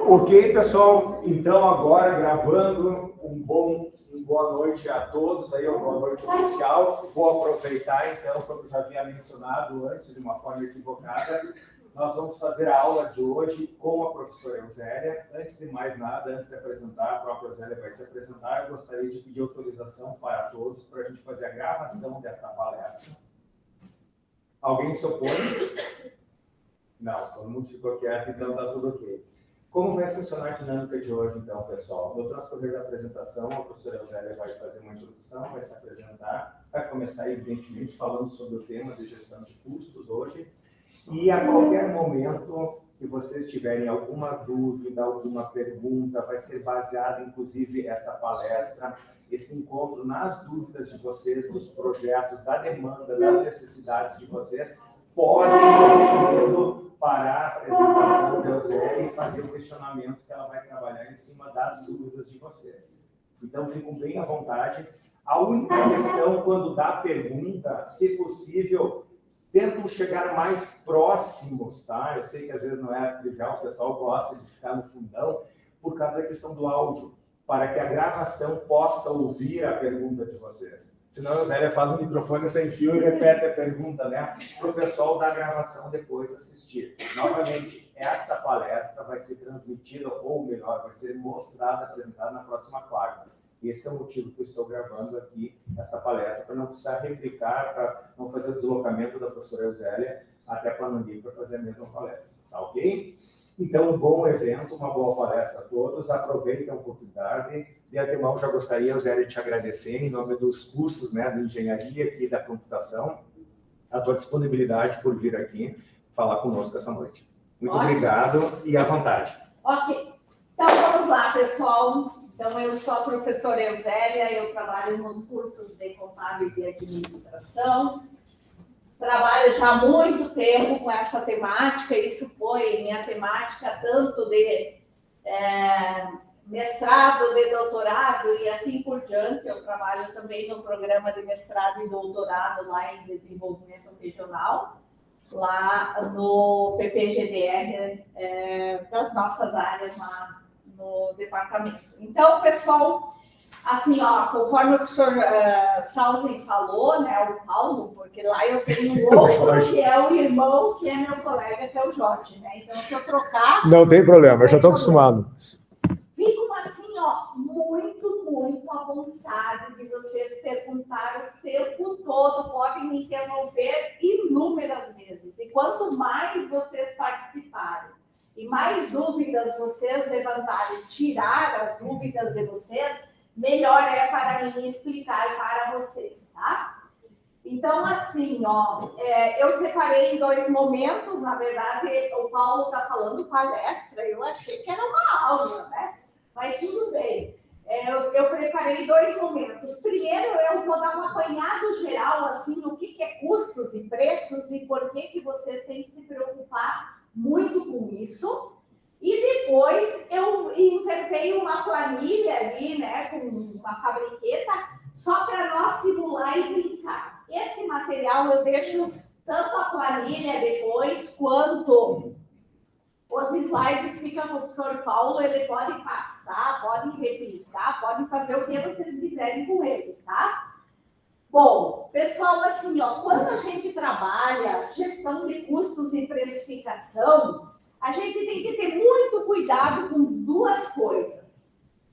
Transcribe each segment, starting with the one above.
Ok, pessoal, então agora gravando boa noite a todos, aí uma boa noite oficial. Vou aproveitar então, como eu já havia mencionado antes, de uma forma equivocada, nós vamos fazer a aula de hoje com a professora Eusélia. Antes de mais nada, antes de apresentar, a própria Eusélia vai se apresentar, eu gostaria de pedir autorização para todos para a gente fazer a gravação desta palestra. Alguém se opõe? Não, todo mundo ficou quieto, então está tudo ok. Como vai funcionar a dinâmica de hoje, então, pessoal? No transcorrer da apresentação, a professora Eusélia vai fazer uma introdução, vai se apresentar, vai começar, evidentemente, falando sobre o tema de gestão de custos hoje. E a qualquer momento que vocês tiverem alguma dúvida, alguma pergunta, vai ser baseada, inclusive, essa palestra, esse encontro nas dúvidas de vocês, dos projetos, da demanda, das necessidades de vocês, podem ir parar a apresentação da Eusélia e fazer o questionamento que ela vai trabalhar em cima das dúvidas de vocês. Então, fiquem bem à vontade. A única questão, quando dá pergunta, se possível, tentam chegar mais próximos, tá? Eu sei que às vezes não é trivial, o pessoal gosta de ficar no fundão, por causa da questão do áudio, para que a gravação possa ouvir a pergunta de vocês. Senão a Eusélia faz um microfone sem fio e repete a pergunta, né? Para o pessoal da gravação depois assistir. Novamente, esta palestra vai ser transmitida, ou melhor, vai ser mostrada, apresentada na próxima quarta. Esse é o motivo que eu estou gravando aqui essa palestra, para não precisar replicar, para não fazer o deslocamento da professora Eusélia até Panambi para fazer a mesma palestra. Tá ok? Então, um bom evento, uma boa palestra a todos. Aproveitem a oportunidade. De antemão, já gostaria, Eusélia, de te agradecer em nome dos cursos, né, de engenharia aqui da computação, a tua disponibilidade por vir aqui falar conosco essa noite. Muito obrigado e à vontade. Ok. Então, vamos lá, pessoal. Então, eu sou a professora Eusélia, eu trabalho nos cursos de Contábeis e Administração. Trabalho já há muito tempo com essa temática, isso foi minha temática tanto de mestrado, de doutorado e assim por diante. Eu trabalho também no programa de mestrado e doutorado lá em desenvolvimento regional, lá no PPGDR, das nossas áreas lá no departamento. Então, pessoal, assim, ó, conforme o professor Sausen falou, né, o Paulo, porque lá eu tenho um outro que é o irmão, que é meu colega, que é o Jorge, né? Então, se eu trocar... Não tem problema, eu já estou acostumado. Fico, assim, ó, muito à vontade de vocês perguntar o tempo todo, podem me interromper inúmeras vezes. E quanto mais vocês participarem, e mais dúvidas vocês levantarem, tirar as dúvidas de vocês, melhor é para mim explicar para vocês, tá? Então, assim, ó, eu separei em dois momentos, na verdade, o Paulo está falando palestra, eu achei que era uma aula, né? Mas tudo bem. Eu preparei dois momentos. Primeiro, eu vou dar um apanhado geral, assim, o que é custos e preços e por que vocês têm que se preocupar muito com isso. E depois eu inventei uma planilha ali, né, com uma fabriqueta, só para nós simular e brincar. Esse material eu deixo tanto a planilha depois, quanto os slides ficam com o professor Paulo, ele pode passar, pode replicar, pode fazer o que vocês quiserem com eles, tá? Bom, pessoal, assim, ó, quando a gente trabalha gestão de custos e precificação, a gente tem que ter muito cuidado com duas coisas.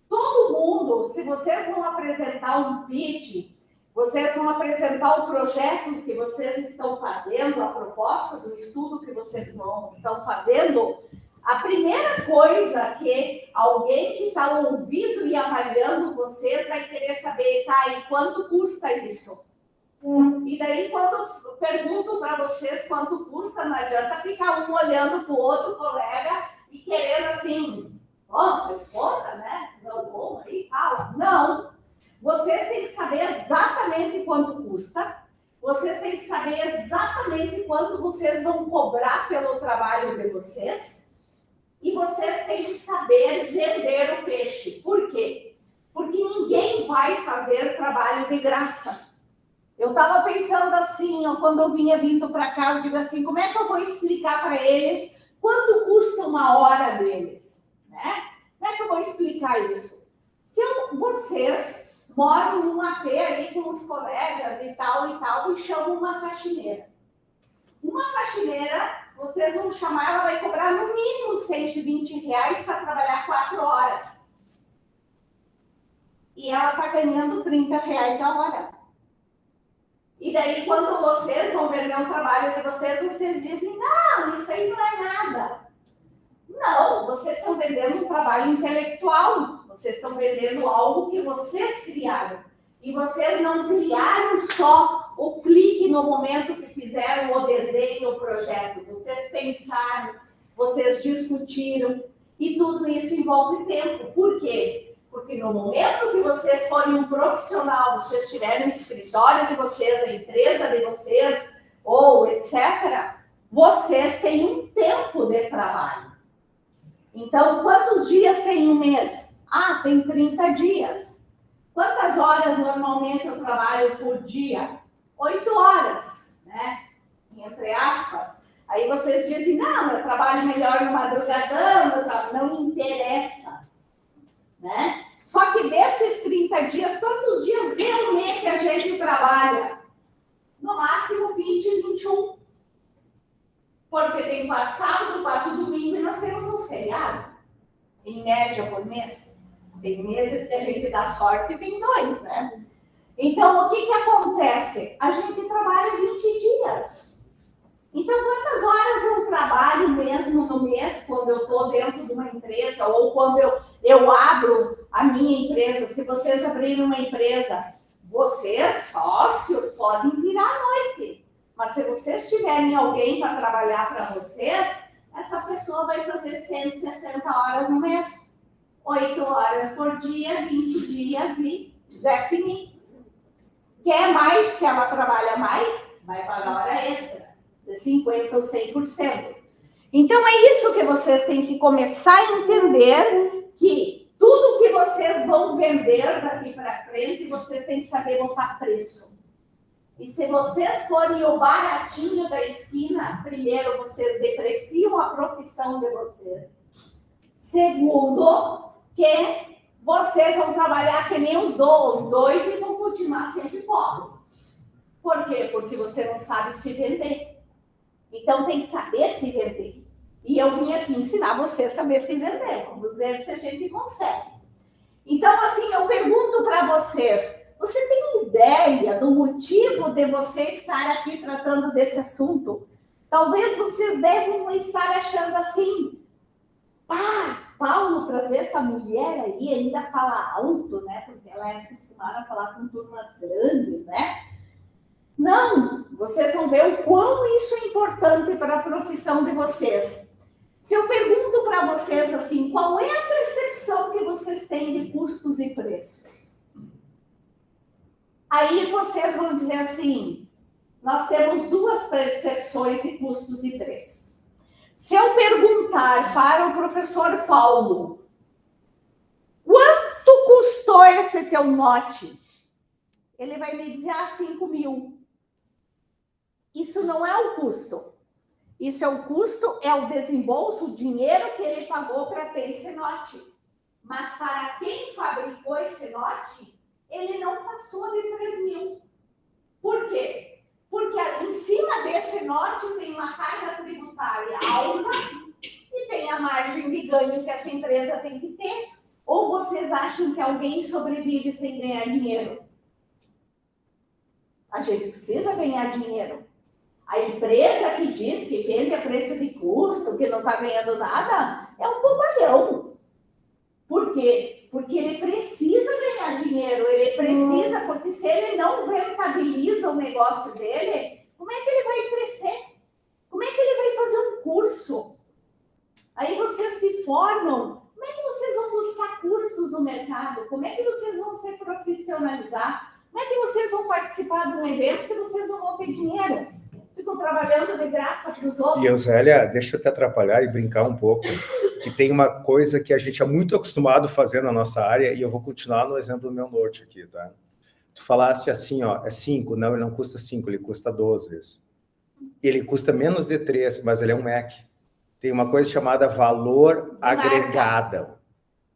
Todo mundo, se vocês vão apresentar um pitch, vocês vão apresentar o projeto que vocês estão fazendo, a proposta do estudo que vocês estão fazendo, a primeira coisa que alguém que está ouvindo e avaliando vocês vai querer saber, tá, e quanto custa isso? E daí, quando pergunto para vocês quanto custa, não adianta ficar um olhando para o outro colega e querendo assim, ó, responda, né? Não, bom, aí fala. Não. Vocês têm que saber exatamente quanto custa, vocês têm que saber exatamente quanto vocês vão cobrar pelo trabalho de vocês e vocês têm que saber vender o peixe. Por quê? Porque ninguém vai fazer trabalho de graça. Eu estava pensando assim, ó, quando eu vinha vindo para cá, eu digo assim, como é que eu vou explicar para eles quanto custa uma hora deles? Né? né? Como é que eu vou explicar isso? Se vocês moram num AP aí com os colegas e tal, e chamam uma faxineira. Uma faxineira, vocês vão chamar, ela vai cobrar no mínimo R$120 para trabalhar 4 horas. E ela está ganhando R$30 a hora. E daí, quando vocês vão vender um trabalho de vocês dizem, não, isso aí não é nada. Não, vocês estão vendendo um trabalho intelectual. Vocês estão vendendo algo que vocês criaram. E vocês não criaram só o clique no momento que fizeram o desenho, o projeto. Vocês pensaram, vocês discutiram. E tudo isso envolve tempo. Por quê? Porque no momento que vocês forem um profissional, vocês tiverem o escritório de vocês, a empresa de vocês, ou etc., vocês têm um tempo de trabalho. Então, quantos dias tem um mês? Ah, tem 30 dias. Quantas horas normalmente eu trabalho por dia? 8 horas, né? Entre aspas. Aí vocês dizem, não, eu trabalho melhor no madrugadão, não interessa. Né? Só que desses 30 dias, quantos dias realmente a gente trabalha? No máximo 20, 21. Porque tem 4 sábados, 4 domingos e nós temos um feriado. Em média por mês. Tem meses que a gente dá sorte e tem 2, né? Então, o que acontece? A gente trabalha 20 dias. Então, quantas horas eu trabalho mesmo no mês, quando eu estou dentro de uma empresa, ou quando eu abro a minha empresa? Se vocês abrirem uma empresa, vocês, sócios, podem virar à noite. Mas se vocês tiverem alguém para trabalhar para vocês, essa pessoa vai fazer 160 horas no mês. 8 horas por dia, 20 dias e Zé Fini. Quer mais, que ela trabalha mais, vai pagar hora extra. De 50% ou 100%. Então, é isso que vocês têm que começar a entender, que tudo que vocês vão vender daqui para frente, vocês têm que saber botar preço. E se vocês forem o baratinho da esquina, primeiro, vocês depreciam a profissão de vocês. Segundo, que vocês vão trabalhar que nem os doidos e vão continuar sempre pobres. Por quê? Porque você não sabe se vender. Então, tem que saber se vender. E eu vim aqui ensinar você a saber se vender. Vamos ver se a gente consegue. Então, assim, eu pergunto para vocês, você tem ideia do motivo de você estar aqui tratando desse assunto? Talvez vocês devem estar achando assim, Paulo, trazer essa mulher aí ainda fala alto, né? Porque ela é acostumada a falar com turmas grandes, né? Não, vocês vão ver o quão isso é importante para a profissão de vocês. Se eu pergunto para vocês assim, qual é a percepção que vocês têm de custos e preços? Aí vocês vão dizer assim, nós temos 2 percepções de custos e preços. Se eu perguntar para o professor Paulo, quanto custou esse teu note? Ele vai me dizer, 5 mil. Isso não é o custo. Isso é o custo, é o desembolso, o dinheiro que ele pagou para ter esse note. Mas para quem fabricou esse note, ele não passou de 3 mil. Por quê? Porque em cima desse note tem uma carga tributária alta e tem a margem de ganho que essa empresa tem que ter. Ou vocês acham que alguém sobrevive sem ganhar dinheiro? A gente precisa ganhar dinheiro. A empresa que diz que vende a preço de custo, que não está ganhando nada, é um bobalhão. Por quê? Porque ele precisa ganhar dinheiro, ele precisa, porque se ele não rentabiliza o negócio dele, como é que ele vai crescer? Como é que ele vai fazer um curso? Aí vocês se formam, como é que vocês vão buscar cursos no mercado? Como é que vocês vão se profissionalizar? Como é que vocês vão participar de um evento se vocês não vão ter dinheiro? Ficam trabalhando de graça para os outros. E, Zélia, deixa eu te atrapalhar e brincar um pouco, que tem uma coisa que a gente é muito acostumado a fazer na nossa área, e eu vou continuar no exemplo do meu note aqui, tá? Tu falaste assim, ó, é 5, não, ele não custa 5, ele custa 12. Ele custa menos de 3, mas ele é um Mac. Tem uma coisa chamada valor agregado.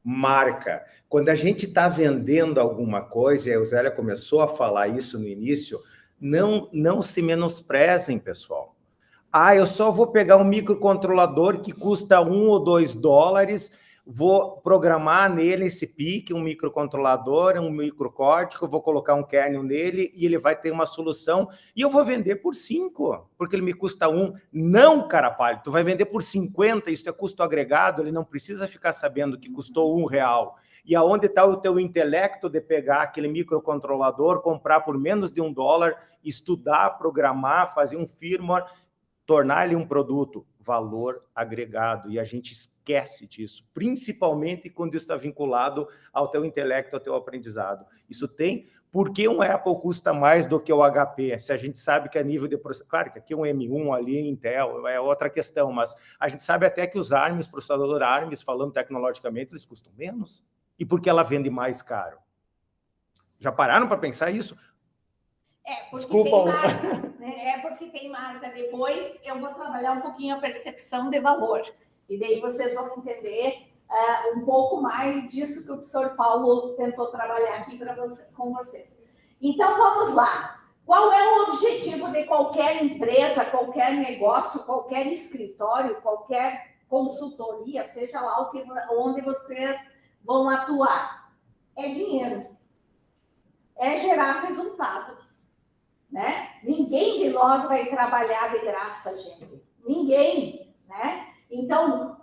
Marca. Quando a gente está vendendo alguma coisa, e a Euzélia começou a falar isso no início, não se menosprezem, pessoal. Eu só vou pegar um microcontrolador que custa $1 ou $2, vou programar nele esse PIC, um microcontrolador, um microcórtico, vou colocar um kernel nele e ele vai ter uma solução e eu vou vender por 5, porque ele me custa 1. Não, cara palho, tu vai vender por 50, isso é custo agregado, ele não precisa ficar sabendo que custou R$1. E aonde está o teu intelecto de pegar aquele microcontrolador, comprar por menos de $1, estudar, programar, fazer um firmware, tornar ele um produto, valor agregado, e a gente esquece disso, principalmente quando está vinculado ao teu intelecto, ao teu aprendizado. Isso tem, porque um Apple custa mais do que o HP, se a gente sabe que a nível de processador, claro que aqui é um M1, ali é Intel, é outra questão, mas a gente sabe até que os ARMs, processador ARMs, falando tecnologicamente, eles custam menos, e porque ela vende mais caro. Já pararam para pensar isso? Porque tem marca, né? Porque tem marca. Depois eu vou trabalhar um pouquinho a percepção de valor. E daí vocês vão entender um pouco mais disso que o professor Paulo tentou trabalhar aqui com vocês. Então, vamos lá. Qual é o objetivo de qualquer empresa, qualquer negócio, qualquer escritório, qualquer consultoria, seja lá onde vocês vão atuar? É dinheiro. É gerar resultado. Né? Ninguém de nós vai trabalhar de graça, gente. Ninguém, né? Então,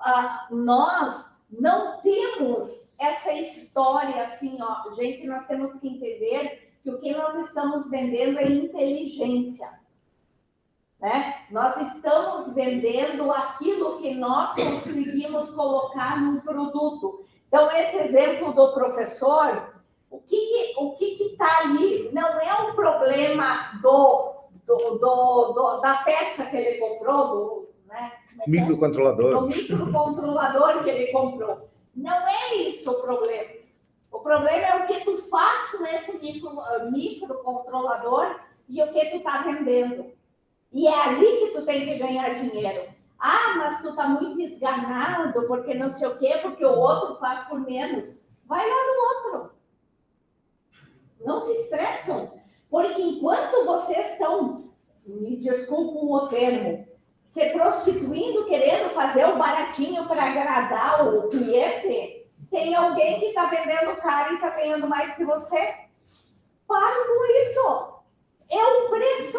nós não temos essa história assim, ó. Gente, nós temos que entender que o que nós estamos vendendo é inteligência, né? Nós estamos vendendo aquilo que nós conseguimos colocar num produto. Então, esse exemplo do professor... O que está ali não é o problema da peça que ele comprou, né? Microcontrolador. Do microcontrolador que ele comprou. Não é isso o problema. O problema é o que tu faz com esse microcontrolador e o que tu está vendendo. E é ali que tu tem que ganhar dinheiro. Mas tu está muito esganado porque não sei o quê, porque o outro faz por menos. Vai lá no outro. Não se estressam, porque enquanto vocês estão, me desculpem o termo, se prostituindo, querendo fazer o baratinho para agradar o cliente, tem alguém que está vendendo caro e está ganhando mais que você. Para com isso. É o preço.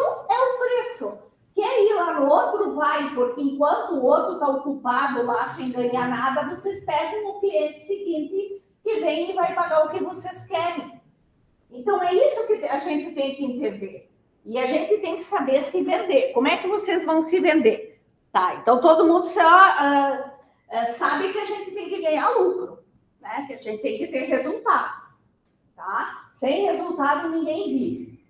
Quer ir lá no outro, vai, porque enquanto o outro está ocupado lá sem ganhar nada, vocês pegam o cliente seguinte que vem e vai pagar o que vocês querem. Então, é isso que a gente tem que entender. E a gente tem que saber se vender. Como é que vocês vão se vender? Tá, então todo mundo sabe que a gente tem que ganhar lucro, né? Que a gente tem que ter resultado, tá? Sem resultado, ninguém vive,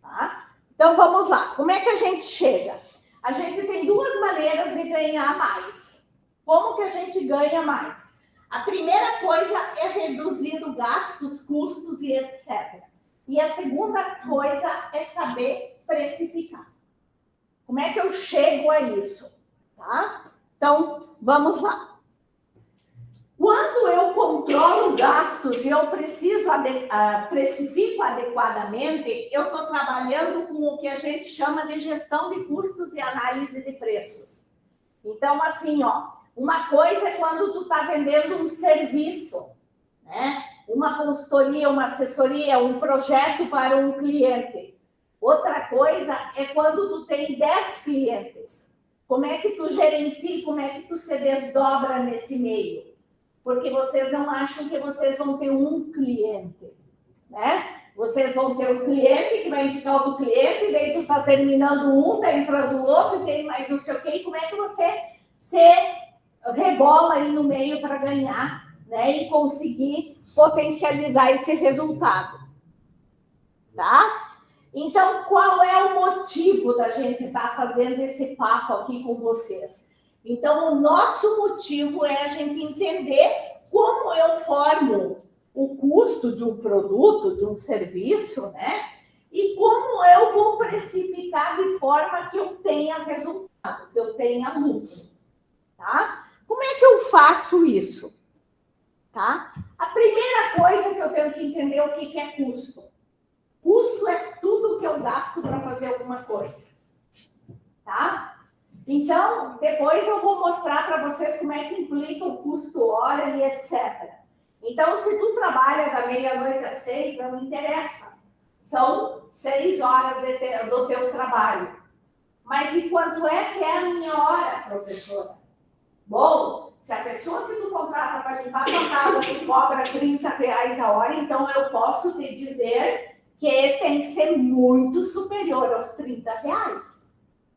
tá? Então, vamos lá. Como é que a gente chega? A gente tem duas maneiras de ganhar mais. Como que a gente ganha mais? A primeira coisa é reduzindo gastos, custos e etc. E a segunda coisa é saber precificar. Como é que eu chego a isso? Tá? Então, vamos lá. Quando eu controlo gastos e eu precifico adequadamente, eu estou trabalhando com o que a gente chama de gestão de custos e análise de preços. Então, assim, ó. Uma coisa é quando tu está vendendo um serviço, né? Uma consultoria, uma assessoria, um projeto para um cliente. Outra coisa é quando tu tem 10 clientes. Como é que tu gerencia, como é que tu se desdobra nesse meio? Porque vocês não acham que vocês vão ter um cliente, né? Vocês vão ter um cliente que vai indicar outro cliente, e daí tu está terminando um, está entrando o outro, e tem mais não sei o quê. E como é que você se rebola aí no meio para ganhar, né? E conseguir potencializar esse resultado, tá? Então, qual é o motivo da gente estar fazendo esse papo aqui com vocês? Então, o nosso motivo é a gente entender como eu formo o custo de um produto, de um serviço, né? E como eu vou precificar de forma que eu tenha resultado, que eu tenha lucro. Tá? faço isso, tá? A primeira coisa que eu tenho que entender é o que é custo. Custo é tudo que eu gasto para fazer alguma coisa, tá? Então, depois eu vou mostrar para vocês como é que implica o custo hora e etc. Então, se tu trabalha da meia-noite às 6, não interessa. São 6 horas do teu trabalho. Mas e quanto é que é a minha hora, professora? Bom, se a pessoa que tu contrata para limpar a tua casa te cobra R$30 a hora, então eu posso te dizer que tem que ser muito superior aos R$30.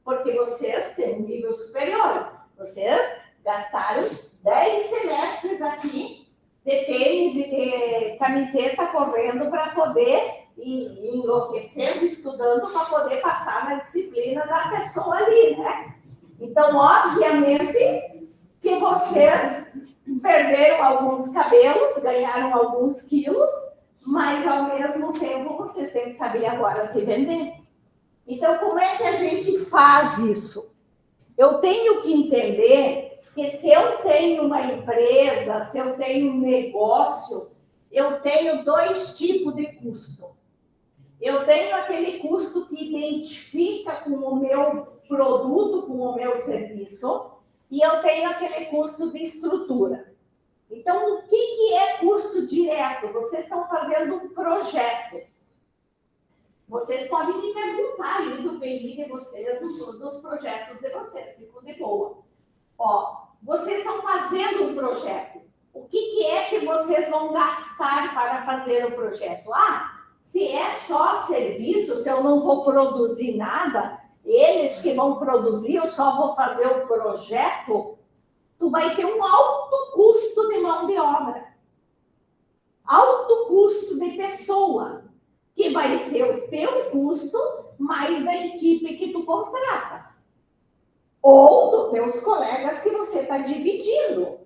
Porque vocês têm um nível superior. Vocês gastaram 10 semestres aqui de tênis e de camiseta correndo para poder e enlouquecendo, estudando para poder passar na disciplina da pessoa ali, né? Então, obviamente, que vocês perderam alguns cabelos, ganharam alguns quilos, mas, ao mesmo tempo, vocês têm que saber agora se vender. Então, como é que a gente faz isso? Eu tenho que entender que se eu tenho uma empresa, se eu tenho um negócio, eu tenho 2 tipos de custo. Eu tenho aquele custo que identifica com o meu produto, com o meu serviço, e eu tenho aquele custo de estrutura. Então, o que é custo direto? Vocês estão fazendo um projeto. Vocês podem me perguntar aí do PI de vocês, dos projetos de vocês, fico de boa. Ó, vocês estão fazendo um projeto. O que é que vocês vão gastar para fazer o projeto? Se é só serviço, se eu não vou produzir nada, eles que vão produzir, eu só vou fazer o projeto, tu vai ter um alto custo de mão de obra. Alto custo de pessoa, que vai ser o teu custo mais da equipe que tu contrata. Ou dos teus colegas que você está dividindo,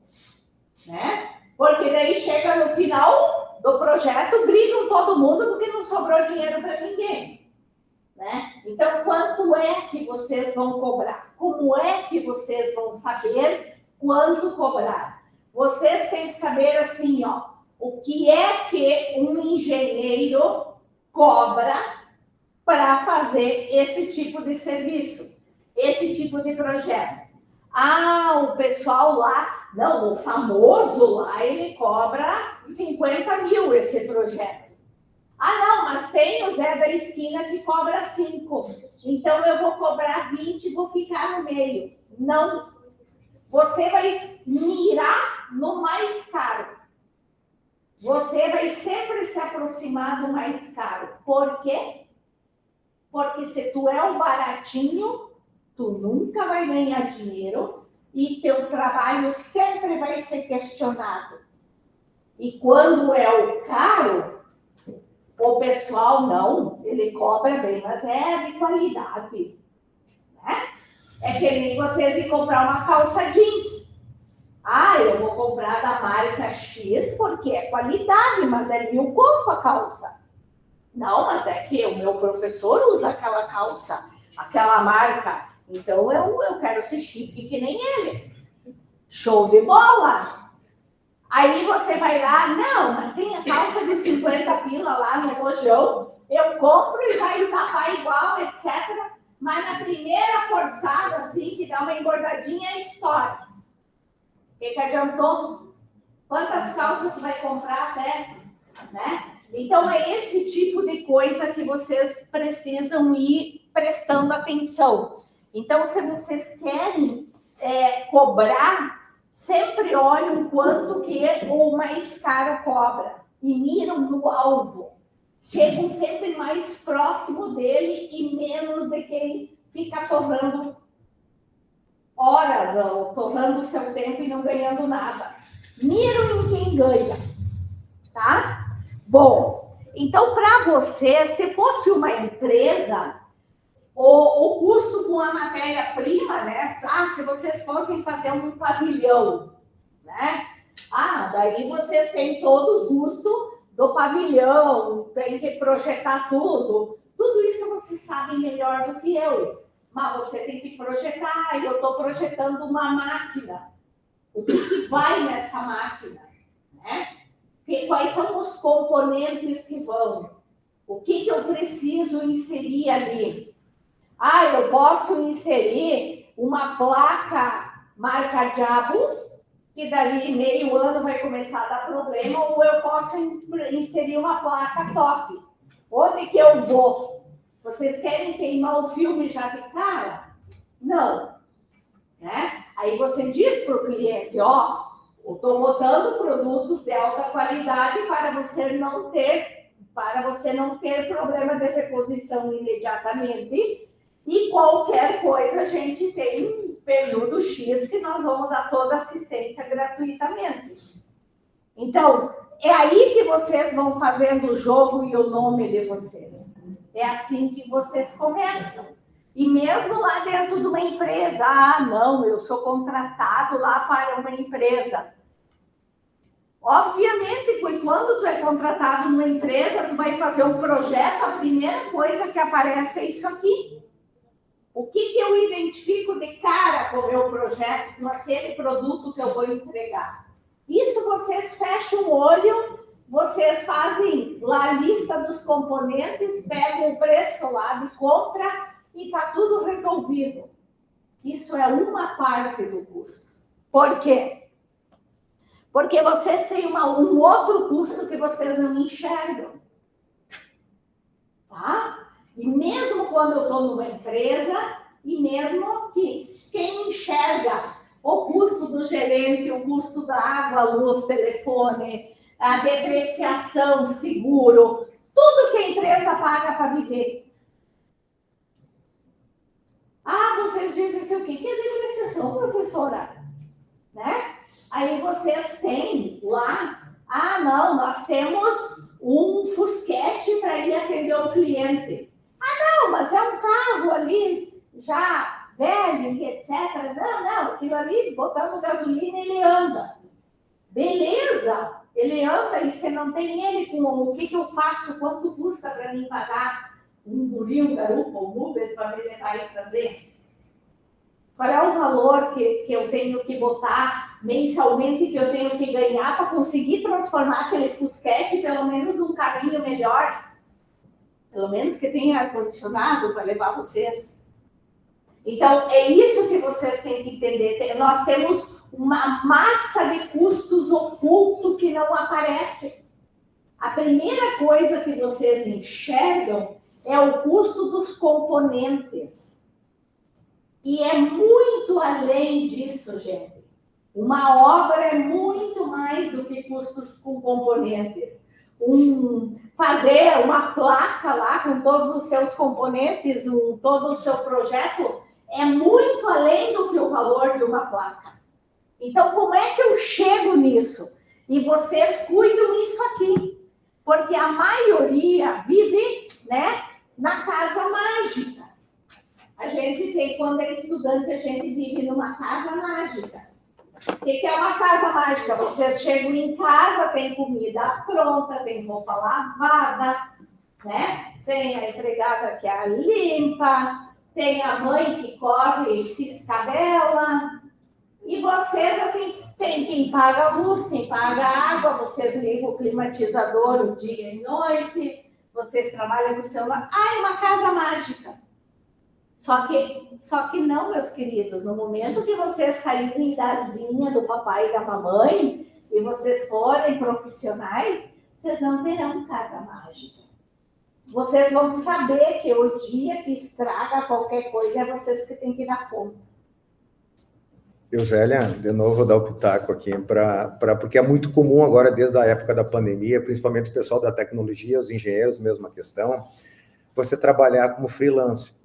né? Porque daí chega no final do projeto, brigam todo mundo porque não sobrou dinheiro para ninguém, né? Então, quanto é que vocês vão cobrar? Como é que vocês vão saber quanto cobrar? Vocês têm que saber assim, ó, o que é que um engenheiro cobra para fazer esse tipo de serviço, esse tipo de projeto. O pessoal lá, não, o famoso lá, ele cobra 50 mil esse projeto. Não, mas tem o Zé da esquina que cobra 5. Então eu vou cobrar 20 e vou ficar no meio. Não, você vai mirar no mais caro. Você vai sempre se aproximar do mais caro. Por quê? Porque se tu é o baratinho, tu nunca vai ganhar dinheiro e teu trabalho sempre vai ser questionado. E quando é o caro, o pessoal não, ele cobra bem, mas é de qualidade, né? É que nem vocês ir comprar uma calça jeans. Eu vou comprar da marca X porque é qualidade, mas é 1.000 conto a calça. Não, mas é que o meu professor usa aquela calça, aquela marca. Então, eu quero ser chique que nem ele. Show de bola! Aí você vai lá, não, mas tem a calça de 50 pila lá no Rojão. Eu compro e vai tapar igual, etc. Mas na primeira forçada, assim, que dá uma engordadinha, estoura. O que adiantou? Quantas calças tu vai comprar até, né? Então, é esse tipo de coisa que vocês precisam ir prestando atenção. Então, se vocês querem cobrar, sempre olhem quanto que o mais caro cobra e miram no alvo. Chegam sempre mais próximo dele e menos de quem fica torrando horas, ou torrando o seu tempo e não ganhando nada. Miram em quem ganha, tá? Bom, então, para você, se fosse uma empresa, o custo com a matéria-prima, né? Se vocês fossem fazer um pavilhão, né? Daí vocês têm todo o custo do pavilhão, tem que projetar tudo. Tudo isso vocês sabem melhor do que eu. Mas você tem que projetar, e eu estou projetando uma máquina. O que vai nessa máquina, né? Quais são os componentes que vão? O que eu preciso inserir ali? Ah, eu posso inserir uma placa marca Diabo, que dali meio ano vai começar a dar problema, ou eu posso inserir uma placa top. Onde que eu vou? Vocês querem queimar o filme já de cara? Não. Né? Aí você diz para o cliente, ó, eu estou botando produtos de alta qualidade para você não ter problema de reposição imediatamente, e qualquer coisa a gente tem um período X que nós vamos dar toda assistência gratuitamente. Então, é aí que vocês vão fazendo o jogo e o nome de vocês. É assim que vocês começam. E mesmo lá dentro de uma empresa, ah, não, eu sou contratado lá para uma empresa. Obviamente, porque quando tu é contratado numa empresa, tu vai fazer um projeto, a primeira coisa que aparece é isso aqui. O que eu identifico de cara com o meu projeto, com aquele produto que eu vou entregar? Isso vocês fecham o olho, vocês fazem lá a lista dos componentes, pegam o preço lá de compra e está tudo resolvido. Isso é uma parte do custo. Por quê? Porque vocês têm um outro custo que vocês não enxergam. Tá? E mesmo quando eu estou numa empresa, e mesmo que quem enxerga o custo do gerente, o custo da água, luz, telefone, a depreciação, seguro, tudo que a empresa paga para viver. Ah, vocês dizem assim, o que é depreciação, professora? Né? Aí vocês têm lá, ah, não, nós temos um Fusquete para ir atender o cliente. Ah, não, mas é um carro ali, já velho e etc. Não, aquilo ali, botando gasolina, ele anda. Beleza, ele anda e você não tem ele com o que eu faço, quanto custa para mim pagar um guri, um garupa, um Uber para me levar e trazer? Qual é o valor que eu tenho que botar mensalmente, que eu tenho que ganhar para conseguir transformar aquele Fusquete pelo menos um carrinho melhor? Pelo menos que tenha ar-condicionado para levar vocês. Então, é isso que vocês têm que entender. Nós temos uma massa de custos oculto que não aparece. A primeira coisa que vocês enxergam é o custo dos componentes. E é muito além disso, gente. Uma obra é muito mais do que custos com componentes. Fazer uma placa lá com todos os seus componentes, todo o seu projeto, é muito além do que o valor de uma placa. Então, como é que eu chego nisso? E vocês cuidam disso aqui. Porque a maioria vive, né, na casa mágica. A gente tem, quando é estudante, a gente vive numa casa mágica. O que é uma casa mágica? Vocês chegam em casa, tem comida pronta, tem roupa lavada, né? Tem a empregada que a limpa, tem a mãe que corre e se escabela. E vocês, assim, tem quem paga a luz, quem paga a água, vocês ligam o climatizador o dia e noite, vocês trabalham com o celular. Ah, é uma casa mágica. Só que não, meus queridos, no momento que vocês saírem da asinha do papai e da mamãe e vocês forem profissionais, vocês não terão casa mágica. Vocês vão saber que o dia que estraga qualquer coisa é vocês que têm que dar conta. Zélia, de novo vou dar o pitaco aqui, porque é muito comum agora, desde a época da pandemia, principalmente o pessoal da tecnologia, os engenheiros, mesma questão, você trabalhar como freelance.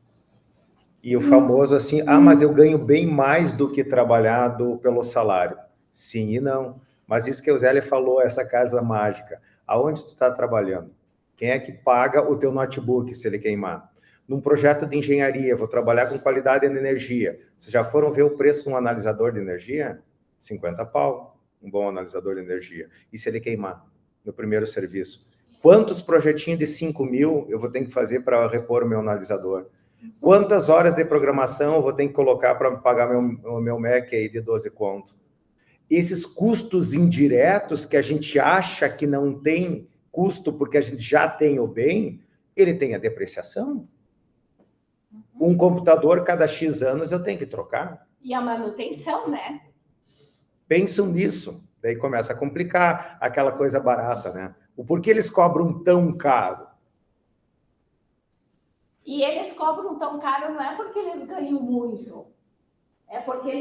E o famoso assim, mas eu ganho bem mais do que trabalhado pelo salário. Sim e não. Mas isso que a Zélia falou, essa casa mágica, aonde tu está trabalhando? Quem é que paga o teu notebook se ele queimar? Num projeto de engenharia, vou trabalhar com qualidade de energia. Vocês já foram ver o preço de um analisador de energia? 50 pau, um bom analisador de energia. E se ele queimar no primeiro serviço? Quantos projetinhos de 5 mil eu vou ter que fazer para repor o meu analisador? Quantas horas de programação eu vou ter que colocar para pagar meu Mac aí de 12 conto? esses custos indiretos que a gente acha que não tem custo porque a gente já tem o bem, ele tem a depreciação. Um computador, cada X anos, eu tenho que trocar. E a manutenção, né? Pensam nisso. Daí começa a complicar aquela coisa barata, né? O porquê eles cobram tão caro? E eles cobram tão caro não é porque eles ganham muito, é porque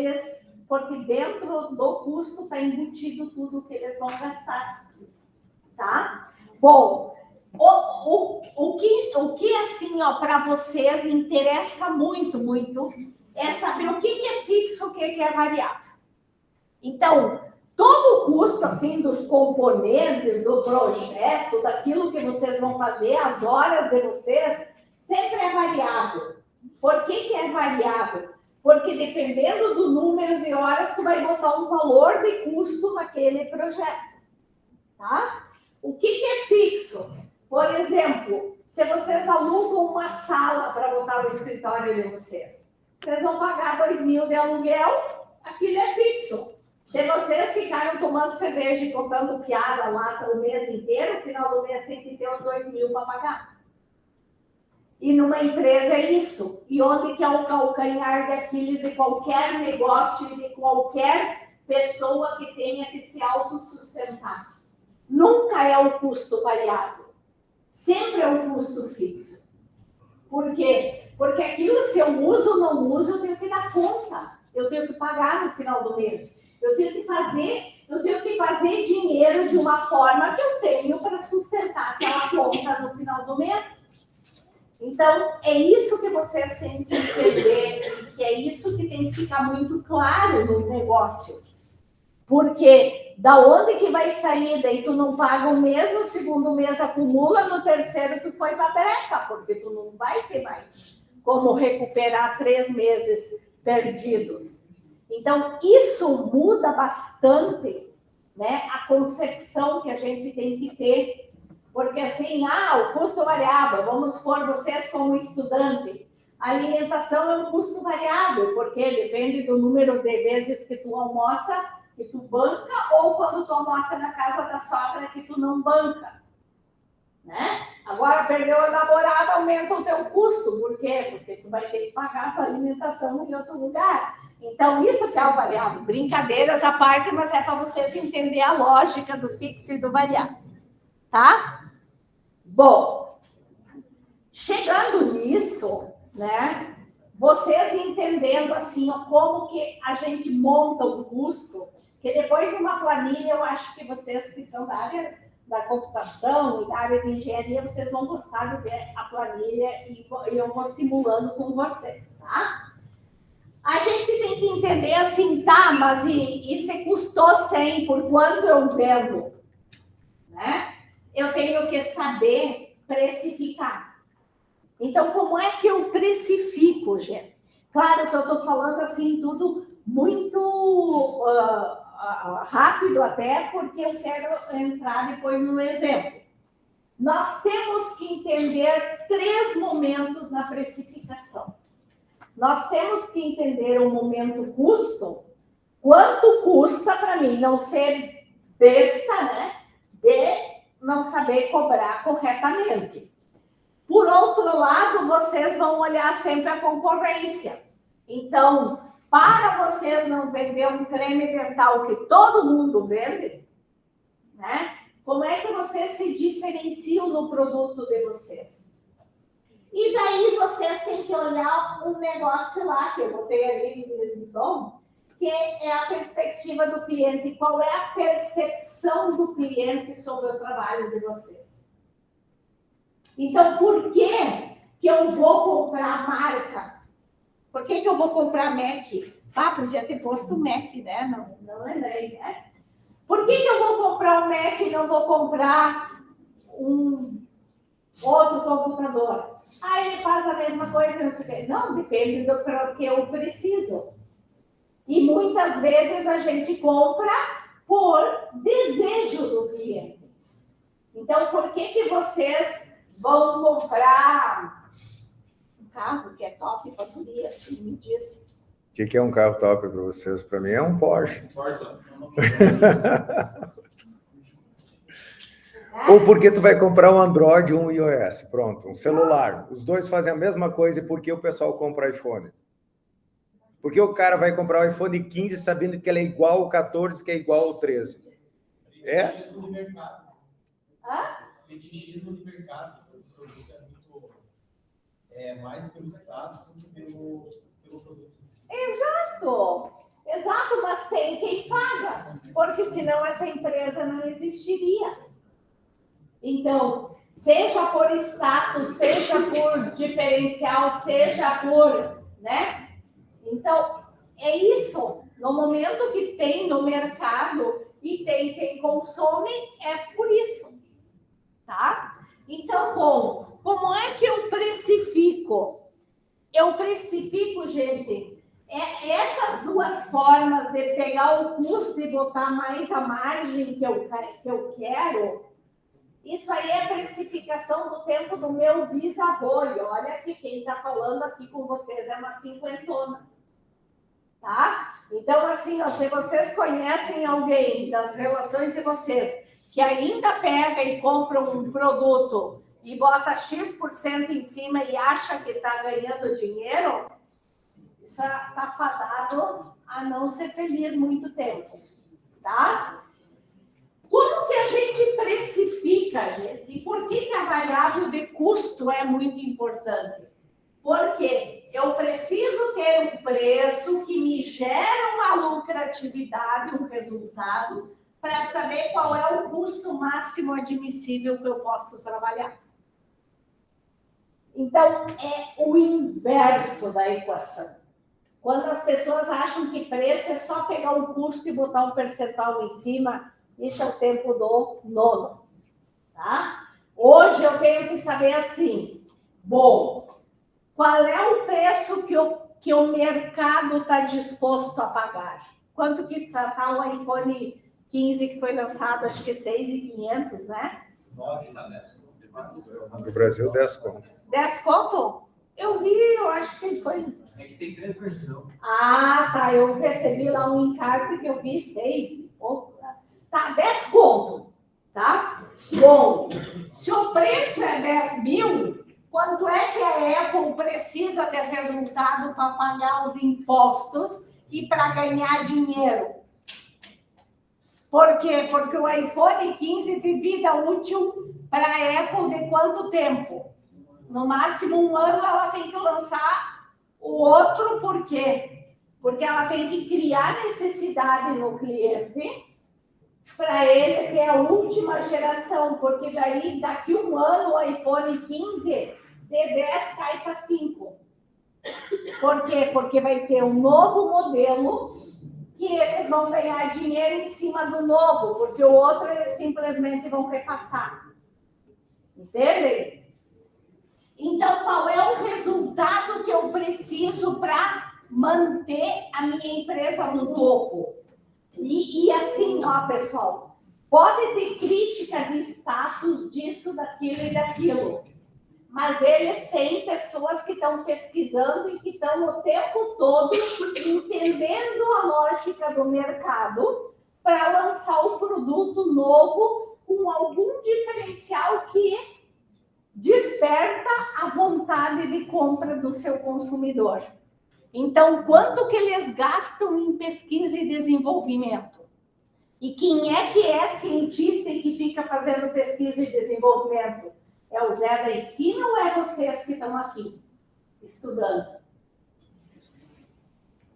dentro do custo está embutido tudo que eles vão gastar, tá? Bom, o que assim, ó, para vocês interessa muito é saber o que é fixo, o que é variável. Então, todo o custo, assim, dos componentes, do projeto, daquilo que vocês vão fazer, as horas de vocês, sempre é variável. Por que é variável? Porque dependendo do número de horas, tu vai botar um valor de custo naquele projeto, tá? O que é fixo? Por exemplo, se vocês alugam uma sala para botar no escritório de vocês, vocês vão pagar 2.000 de aluguel, aquilo é fixo. Se vocês ficaram tomando cerveja e contando piada lá o mês inteiro, no final do mês tem que ter os 2.000 para pagar. E numa empresa é isso. E onde que é o calcanhar de Aquiles de qualquer negócio e de qualquer pessoa que tenha que se autossustentar? Nunca é o custo variável. Sempre é o custo fixo. Por quê? Porque aquilo, se eu uso ou não uso, eu tenho que dar conta. Eu tenho que pagar no final do mês. Eu tenho que fazer dinheiro de uma forma que eu tenho para sustentar aquela conta no final do mês. Então, é isso que vocês têm que entender, que é isso que tem que ficar muito claro no negócio. Porque da onde que vai sair? Daí tu não paga um mês, no segundo mês acumula, no terceiro tu foi para a breca, porque tu não vai ter mais como recuperar 3 meses perdidos. Então, isso muda bastante, né, a concepção que a gente tem que ter. Porque assim, o custo variável, vamos supor vocês como estudante, a alimentação é um custo variável, porque depende do número de vezes que tu almoça, que tu banca, ou quando tu almoça na casa da sogra, que tu não banca, né? Agora, perdeu a namorada, aumenta o teu custo. Por quê? Porque tu vai ter que pagar a tua alimentação em outro lugar. Então, isso que é o variável. Brincadeiras à parte, mas é para vocês entenderem a lógica do fixo e do variável. Tá? Bom, chegando nisso, né, vocês entendendo assim, ó, como que a gente monta o custo, que depois de uma planilha, eu acho que vocês que são da área da computação e da área de engenharia, vocês vão gostar de ver a planilha e eu vou simulando com vocês, tá? A gente tem que entender assim, tá, mas e se custou 100, por quanto eu vendo? Né? Eu tenho que saber precificar. Então, como é que eu precifico, gente? Claro que eu estou falando assim, tudo muito rápido até, porque eu quero entrar depois no exemplo. Nós temos que entender 3 momentos na precificação. Nós temos que entender o momento custo, quanto custa para mim não ser besta, né? De não saber cobrar corretamente. Por outro lado, vocês vão olhar sempre a concorrência. Então, para vocês não vender um creme dental que todo mundo vende, né? Como é que vocês se diferenciam no produto de vocês? E daí vocês têm que olhar um negócio lá, que eu botei ali no mesmo tom, que é a perspectiva do cliente. Qual é a percepção do cliente sobre o trabalho de vocês? Então, por que eu vou comprar marca? Por que eu vou comprar Mac? Podia ter posto Mac, né? Não lembrei, né? Por que eu vou comprar um Mac e não vou comprar um outro computador? Ele faz a mesma coisa, não sei o quê. Não, depende do que eu preciso. E muitas vezes a gente compra por desejo do cliente. Então, por que vocês vão comprar um carro que é top para tudo assim, me diz? O que é um carro top para vocês? Para mim é um Porsche. Ou porque tu vai comprar um Android ou um iOS. Pronto, um celular. Os dois fazem a mesma coisa e por que o pessoal compra iPhone? Porque o cara vai comprar o iPhone 15 sabendo que ele é igual ao 14, que é igual ao 13. É? Fetichismo de mercado. Fetichismo de mercado. O produto é muito mais pelo status do que pelo produto. Exato, mas tem quem paga, porque senão essa empresa não existiria. Então, seja por status, seja por diferencial, seja por, né? Então, é isso. No momento que tem no mercado e tem quem consome, é por isso, tá? Então, bom, como é que eu precifico? Eu precifico, gente, essas duas formas de pegar o custo e botar mais a margem que eu quero, isso aí é precificação do tempo do meu bisavô. E olha que quem está falando aqui com vocês é uma cinquentona, tá? Então, assim, ó, se vocês conhecem alguém das relações de vocês que ainda pega e compra um produto e bota X% em cima e acha que está ganhando dinheiro, isso está fadado a não ser feliz muito tempo, tá? Como que a gente precifica, gente? E por que a variável de custo é muito importante? Porque eu preciso ter um preço que me gera uma lucratividade, um resultado, para saber qual é o custo máximo admissível que eu posso trabalhar. Então, é o inverso da equação. Quando as pessoas acham que preço é só pegar o custo e botar um percentual em cima, isso é o tempo do nono, tá? Hoje eu tenho que saber assim, bom, qual é o preço que o mercado está disposto a pagar? Quanto que está o iPhone 15 que foi lançado, acho que 6.500, né? 9 na 10. No Brasil, 10 conto. 10 conto? Eu vi, eu acho que foi... É que tem 3 versões. Ah, tá, eu recebi lá um encarte que eu vi 6. Tá, 10 conto, tá? Bom, se o preço é 10 mil, quanto é que a Apple precisa ter resultado para pagar os impostos e para ganhar dinheiro? Por quê? Porque o iPhone 15 tem vida útil para a Apple de quanto tempo? No máximo 1 ano ela tem que lançar o outro, por quê? Porque ela tem que criar necessidade no cliente para ele ter a última geração, porque daí daqui 1 ano o iPhone 15 de 10 cai para 5. Por quê? Porque vai ter um novo modelo que eles vão ganhar dinheiro em cima do novo, porque o outro eles simplesmente vão repassar. Entendem? Então, qual é o resultado que eu preciso para manter a minha empresa no topo? E assim, ó, pessoal, pode ter crítica de status disso, daquilo e daquilo, mas eles têm pessoas que estão pesquisando e que estão o tempo todo entendendo a lógica do mercado para lançar um produto novo com algum diferencial que desperta a vontade de compra do seu consumidor. Então, quanto que eles gastam em pesquisa e desenvolvimento? E quem é cientista e que fica fazendo pesquisa e desenvolvimento? É o Zé da esquina ou é vocês que estão aqui estudando?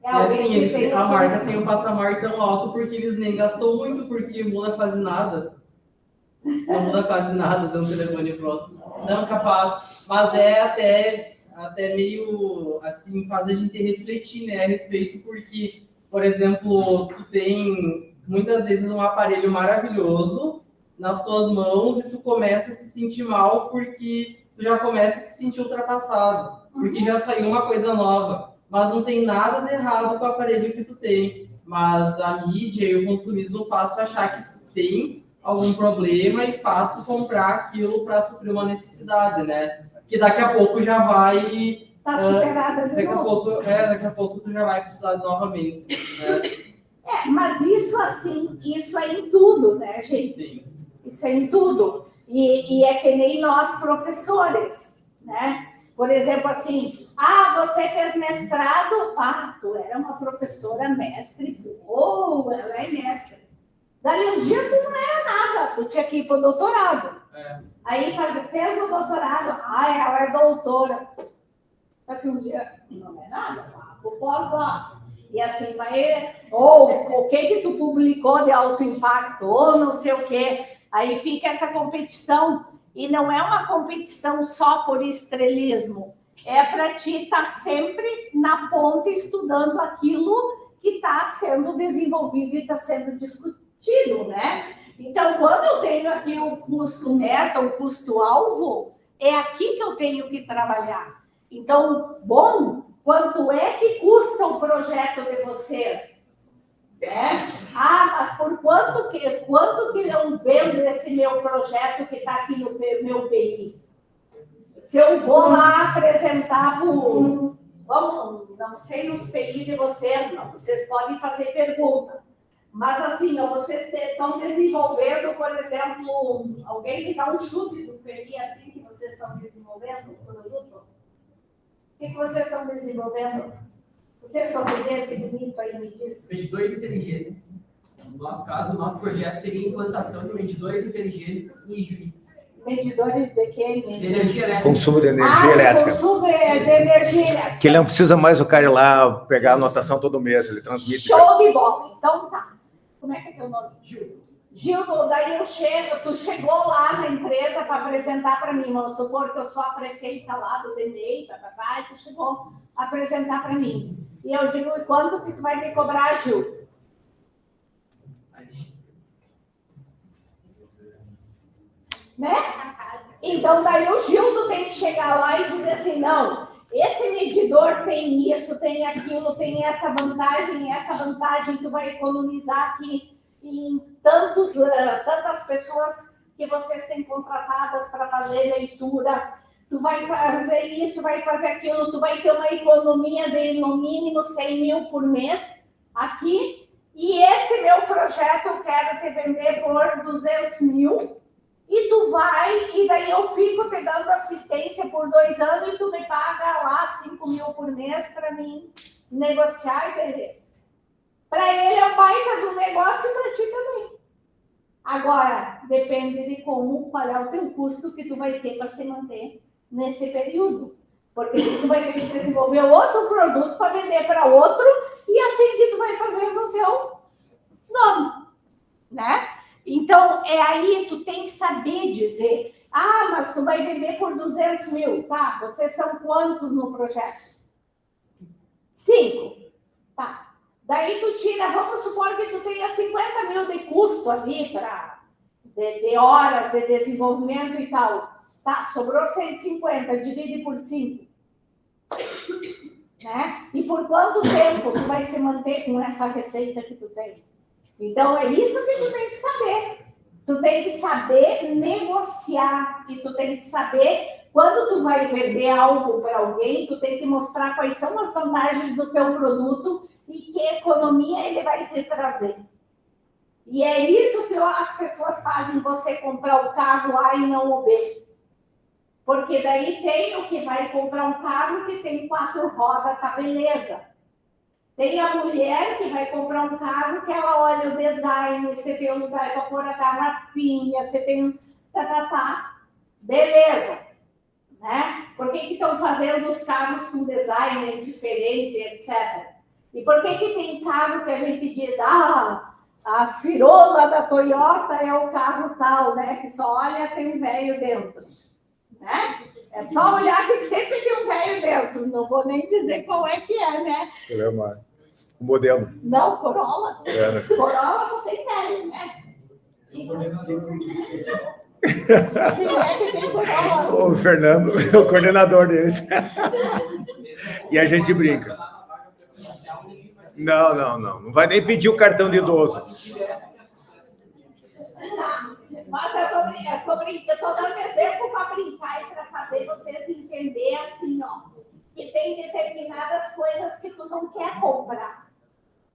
É assim, a marca tem um patamar tão alto porque eles nem gastam muito, porque muda quase nada. Não muda quase nada de um telefone pro outro. Não capaz, mas é até meio assim, faz a gente refletir, né, a respeito, porque, por exemplo, tu tem muitas vezes um aparelho maravilhoso nas tuas mãos e tu começa a se sentir mal porque tu já começa a se sentir ultrapassado, porque já saiu uma coisa nova, mas não tem nada de errado com o aparelho que tu tem, mas a mídia e o consumismo faz tu achar que tu tem algum problema e faz tu comprar aquilo para suprir uma necessidade, né? Que daqui a pouco já vai Tá superada de Daqui a novo. daqui a pouco tu já vai precisar novamente, né? Mas isso assim, isso é em tudo, né, gente? Sim. Isso é em tudo. E é que nem nós, professores, né? Por exemplo, assim, você fez mestrado, tu era uma professora mestre, ela é mestre. Daí um dia tu não era nada, tu tinha que ir para o doutorado. Aí fez o doutorado, ela é doutora. Daqui um dia, não é nada, o pós-doc. E assim vai, ou o que tu publicou de alto impacto, ou não sei o quê. Aí fica essa competição, e não é uma competição só por estrelismo, é para ti estar sempre na ponta estudando aquilo que está sendo desenvolvido e está sendo discutido, né? Então, quando eu tenho aqui o custo meta, o custo-alvo, é aqui que eu tenho que trabalhar. Então, quanto é que custa o projeto de vocês? Mas por quanto que eu vendo esse meu projeto que está aqui no meu PI? Se eu vou lá apresentar não sei os PI de vocês, não, vocês podem fazer pergunta. Mas assim, vocês estão desenvolvendo, por exemplo, alguém me dá um chute do PI assim que vocês estão desenvolvendo o produto? O que vocês estão desenvolvendo? Vocês são bonito aí, me diz. Medidores inteligentes. No nosso caso, o nosso projeto seria a implantação de medidores inteligentes em Juí. Medidores de quê? De energia elétrica. Consumo de energia elétrica. Consumo de energia elétrica. Que ele não precisa mais o cara ir lá pegar a anotação todo mês, ele transmite. Show de bola. Então tá. Como é que é teu nome? Gil. Daí tu chegou lá na empresa para apresentar para mim, vamos supor que eu sou a prefeita lá do DMEI, e tu chegou a apresentar para mim. E eu digo, quanto que tu vai me cobrar, Gil? Né? Então, daí o Gildo tem que chegar lá e dizer assim, não, esse medidor tem isso, tem aquilo, tem essa vantagem, tu vai economizar aqui em tantas pessoas que vocês têm contratadas para fazer leitura, tu vai fazer isso, vai fazer aquilo, tu vai ter uma economia de no mínimo 100 mil por mês aqui, e esse meu projeto eu quero te vender por 200 mil, e tu vai, e daí eu fico te dando assistência por 2 anos e tu me paga lá 5 mil por mês para mim negociar e beleza. Para ele é um baita do negócio e para ti também. Agora, depende de qual é o teu custo que tu vai ter para se manter nesse período. Porque tu vai ter que desenvolver outro produto para vender para outro e assim que tu vai fazendo o teu nome, né? Então, aí tu tem que saber dizer, mas tu vai vender por 200 mil, tá? Vocês são quantos no projeto? 5, tá? Daí tu tira, vamos supor que tu tenha 50 mil de custo ali de horas de desenvolvimento e tal. Tá, sobrou 150, divide por 5. Né? E por quanto tempo tu vai se manter com essa receita que tu tem? Então, é isso que tu tem que saber. Tu tem que saber negociar. E tu tem que saber, quando tu vai vender algo para alguém, tu tem que mostrar quais são as vantagens do teu produto e que economia ele vai te trazer. E é isso que as pessoas fazem, você comprar o carro A e não o B. Porque daí tem o que vai comprar um carro que tem 4 rodas, tá beleza. Tem a mulher que vai comprar um carro que ela olha o design, você tem um lugar para pôr a garrafinha, você tem beleza. Né? Por que estão fazendo os carros com design diferentes, etc. E por que tem carro que a gente diz, a cirola da Toyota é o carro tal, né? Que só olha, tem um velho dentro. Né? É só olhar que sempre tem um velho dentro. Não vou nem dizer qual é que é, né? O modelo. Não, Corolla. Corolla só tem velho, né? O Fernando é o coordenador deles. E a gente brinca. Não vai nem pedir o cartão de idoso. Mas eu tô dando exemplo para brincar e para fazer vocês entenderem assim, ó. que tem determinadas coisas que tu não quer comprar,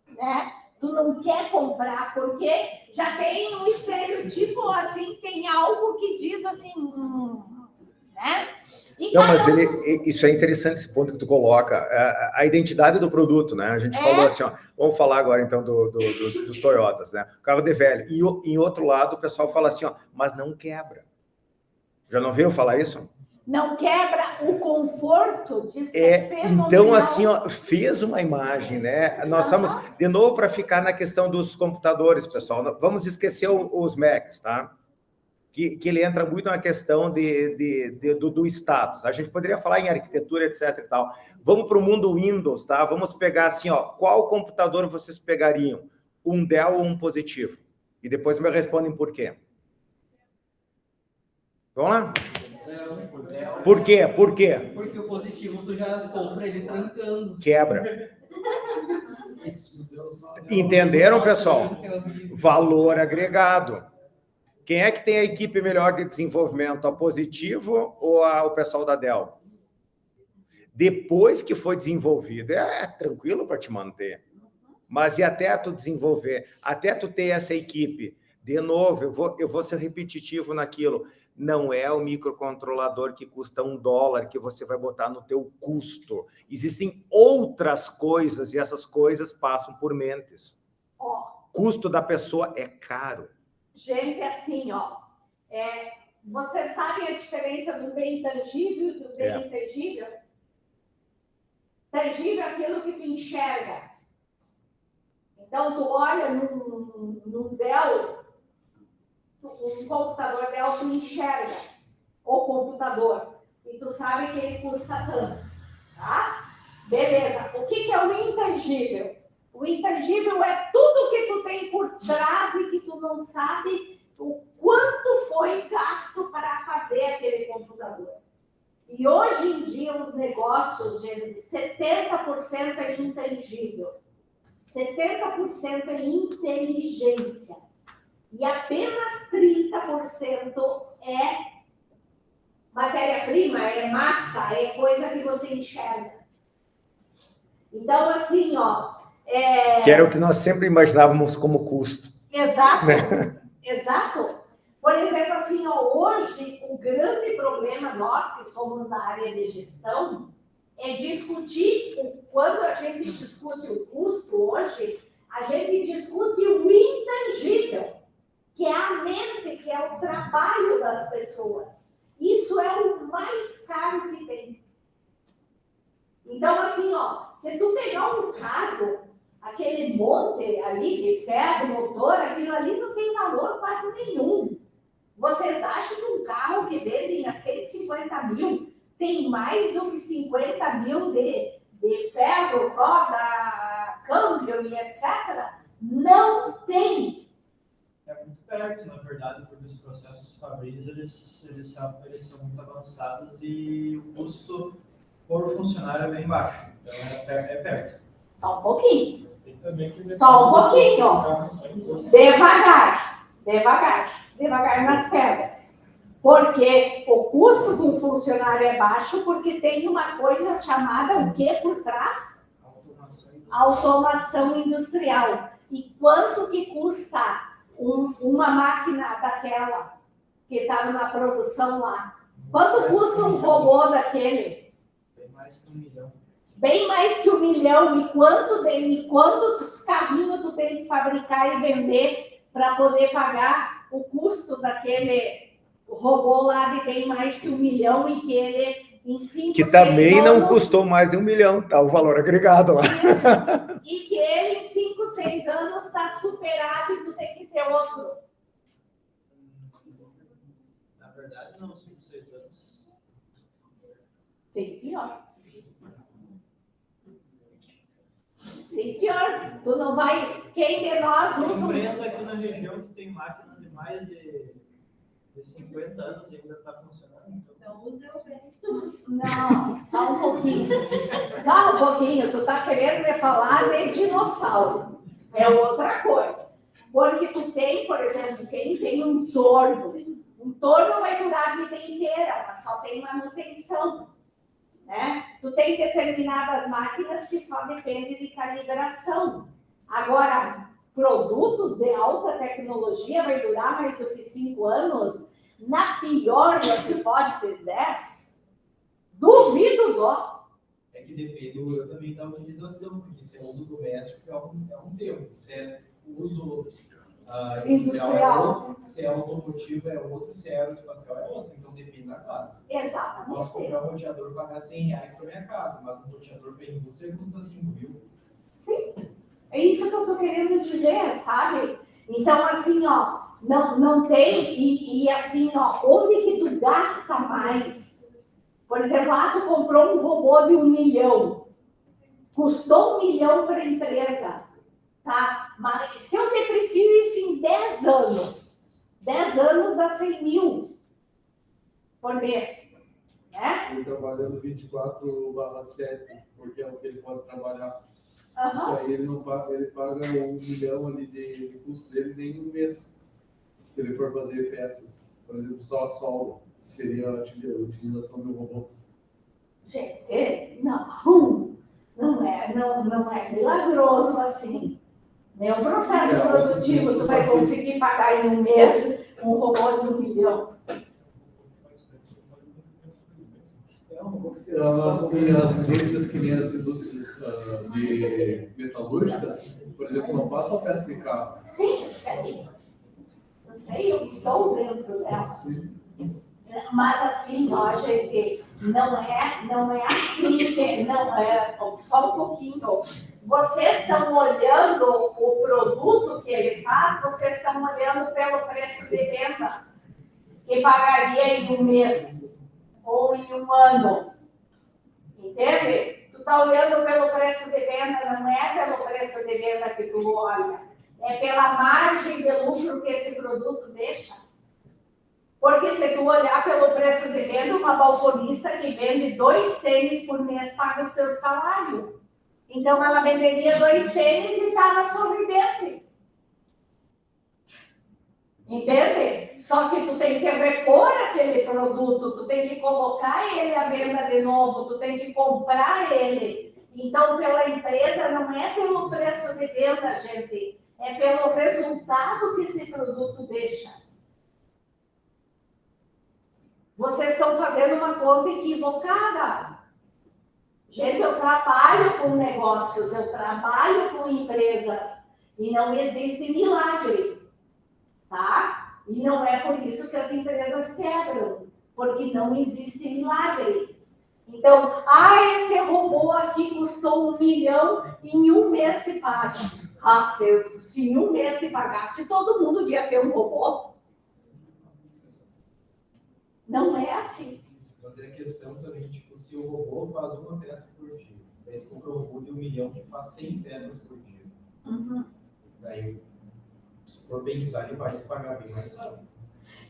né? Tu não quer comprar porque já tem um estereotipo assim, tem algo que diz assim, né? E Não, mas isso é interessante esse ponto que tu coloca, a identidade do produto, né? A gente falou assim, ó, vamos falar agora então dos Toyotas, né? O carro de velho. E em outro lado, o pessoal fala assim, ó, mas não quebra. Já não viram falar isso? Não quebra o conforto de ser fenomenal. Então, assim, ó, fez uma imagem, né? Nós estamos, de novo, para ficar na questão dos computadores, pessoal. Vamos esquecer os Macs, tá? Que ele entra muito na questão do status. A gente poderia falar em arquitetura, etc. e tal. Vamos para o mundo Windows, tá? Vamos pegar assim, ó, qual computador vocês pegariam? Um Dell ou um Positivo? E depois me respondem por quê. Vamos lá? Por quê? Por quê? Porque o Positivo tu já compra ele trancando. Quebra. Entenderam, pessoal? Valor agregado. Quem é que tem a equipe melhor de desenvolvimento? A Positivo ou o pessoal da Dell? Depois que foi desenvolvido, é tranquilo para te manter. Mas e até tu desenvolver, até tu ter essa equipe? De novo, eu vou ser repetitivo naquilo. Não é o microcontrolador que custa $1 que você vai botar no teu custo. Existem outras coisas e essas coisas passam por mentes. Custo da pessoa é caro. Gente, assim, ó, você sabe a diferença do bem tangível e do bem intangível? Tangível é aquilo que tu enxerga. Então, tu olha num Dell, um computador Dell, tu enxerga o computador e tu sabe que ele custa tanto, tá? Beleza. O que é o intangível? O intangível é tudo que tu tem por trás e que tu não sabe o quanto foi gasto para fazer aquele computador. E hoje em dia os negócios, gente, 70% é intangível, 70% é inteligência e apenas 30% é matéria-prima, é massa, é coisa que você enxerga. Então, assim, ó, que era o que nós sempre imaginávamos como custo. Exato, exato. Por exemplo, assim, ó, hoje o grande problema nós que somos da área de gestão é discutir, quando a gente discute o custo hoje, a gente discute o intangível, que é a mente, que é o trabalho das pessoas. Isso é o mais caro que tem. Então, assim, ó, se tu pegar um carro, aquele monte ali de ferro, motor, aquilo ali não tem valor quase nenhum. Vocês acham que um carro que vendem a 150 mil tem mais do que 50 mil de ferro, roda, câmbio e etc? Não tem. É muito perto, na verdade, porque os processos fabris, eles são muito avançados e o custo por funcionário é bem baixo. Então, é perto. Só um pouquinho. Só um pouquinho. Devagar nas pedras. Porque o custo de um funcionário é baixo porque tem uma coisa chamada o quê por trás? Automação industrial. E quanto que custa uma máquina daquela que está na produção lá? Quanto custa um robô daquele? Bem mais que 1 milhão. Bem mais que 1 milhão. E quantos carrinhos tu tem que fabricar e vender para poder pagar o custo daquele robô lá de bem mais que 1 milhão e que ele em 5, que também 6 anos, não custou mais de 1 milhão, tá o valor agregado lá. Isso, e que ele em 5, 6 anos está superado e tu tem que ter outro. Na verdade, não, 5, 6 anos. Sim, senhor. Sim, senhor. Tu não vai... Quem de nós usa... Tem empresa aqui na região que tem máquina de mais de 50 anos e ainda está funcionando. Então usa eu bem. Não, só um pouquinho. Só um pouquinho. Tu tá querendo me falar de dinossauro. É outra coisa. Porque tu tem, por exemplo, quem tem um torno vai durar a vida inteira, mas só tem manutenção. né? Tu tem determinadas máquinas que só dependem de calibração. Agora, produtos de alta tecnologia vai durar mais do que 5 anos? Na pior das hipóteses, 10? Duvido dó. É que depende também da utilização, porque se é uso doméstico é um tempo, se é uso industrial é outro, se é automotivo é outro, se é aeroespacial é outro, então depende da classe. Exatamente. Eu posso comprar um roteador e pagar R$100 para minha casa, mas um roteador para a indústria custa 5 mil. Sim, é isso que eu estou querendo dizer, sabe? Então, assim, ó, não tem, e assim, ó, onde que tu gasta mais? Por exemplo, tu comprou um robô de 1 milhão, custou 1 milhão para a empresa, tá? Mas se eu deprecio isso em 10 anos, 10 anos dá 100 mil por mês, né? Ele trabalhando 24/7, porque é o que ele pode trabalhar. Uhum. Isso aí ele não paga, ele paga 1 milhão ali de custo dele nem um mês. Se ele for fazer peças, por exemplo, só a solda, que seria a utilização do robô. Gente, não é milagroso assim. Nenhum processo produtivo tu vai conseguir pagar em um mês um robô de 1 milhão. E as indústrias que nem as indústrias de metalúrgicas, por exemplo, não passam peça de carro. Sim, eu sei, eu estou dentro delas. Mas assim, ó, gente, não é assim, não é, só um pouquinho. Vocês estão olhando o produto que ele faz, vocês estão olhando pelo preço de venda, que pagaria em um mês ou em um ano. Entende? Tu está olhando pelo preço de venda, não é pelo preço de venda que tu olha, é pela margem de lucro que esse produto deixa. Porque se tu olhar pelo preço de venda, uma balconista que vende 2 tênis por mês paga o seu salário. Então, ela venderia 2 tênis e estava sorridente. Entende? Só que tu tem que repor aquele produto, tu tem que colocar ele à venda de novo, tu tem que comprar ele. Então, pela empresa, não é pelo preço de venda, gente, é pelo resultado que esse produto deixa. Vocês estão fazendo uma conta equivocada. Gente, eu trabalho com negócios, eu trabalho com empresas e não existe milagre, tá? E não é por isso que as empresas quebram, porque não existe milagre. Então, esse robô aqui custou 1 milhão, em um mês se paga. Se em um mês se pagasse, todo mundo ia ter um robô. Não é assim. Mas é questão também, tipo, se o robô faz uma peça por dia, daí tu compra um robô de 1 milhão que faz 100 peças por dia. Uhum. Daí, se for pensar, ele vai se pagar bem mais rápido.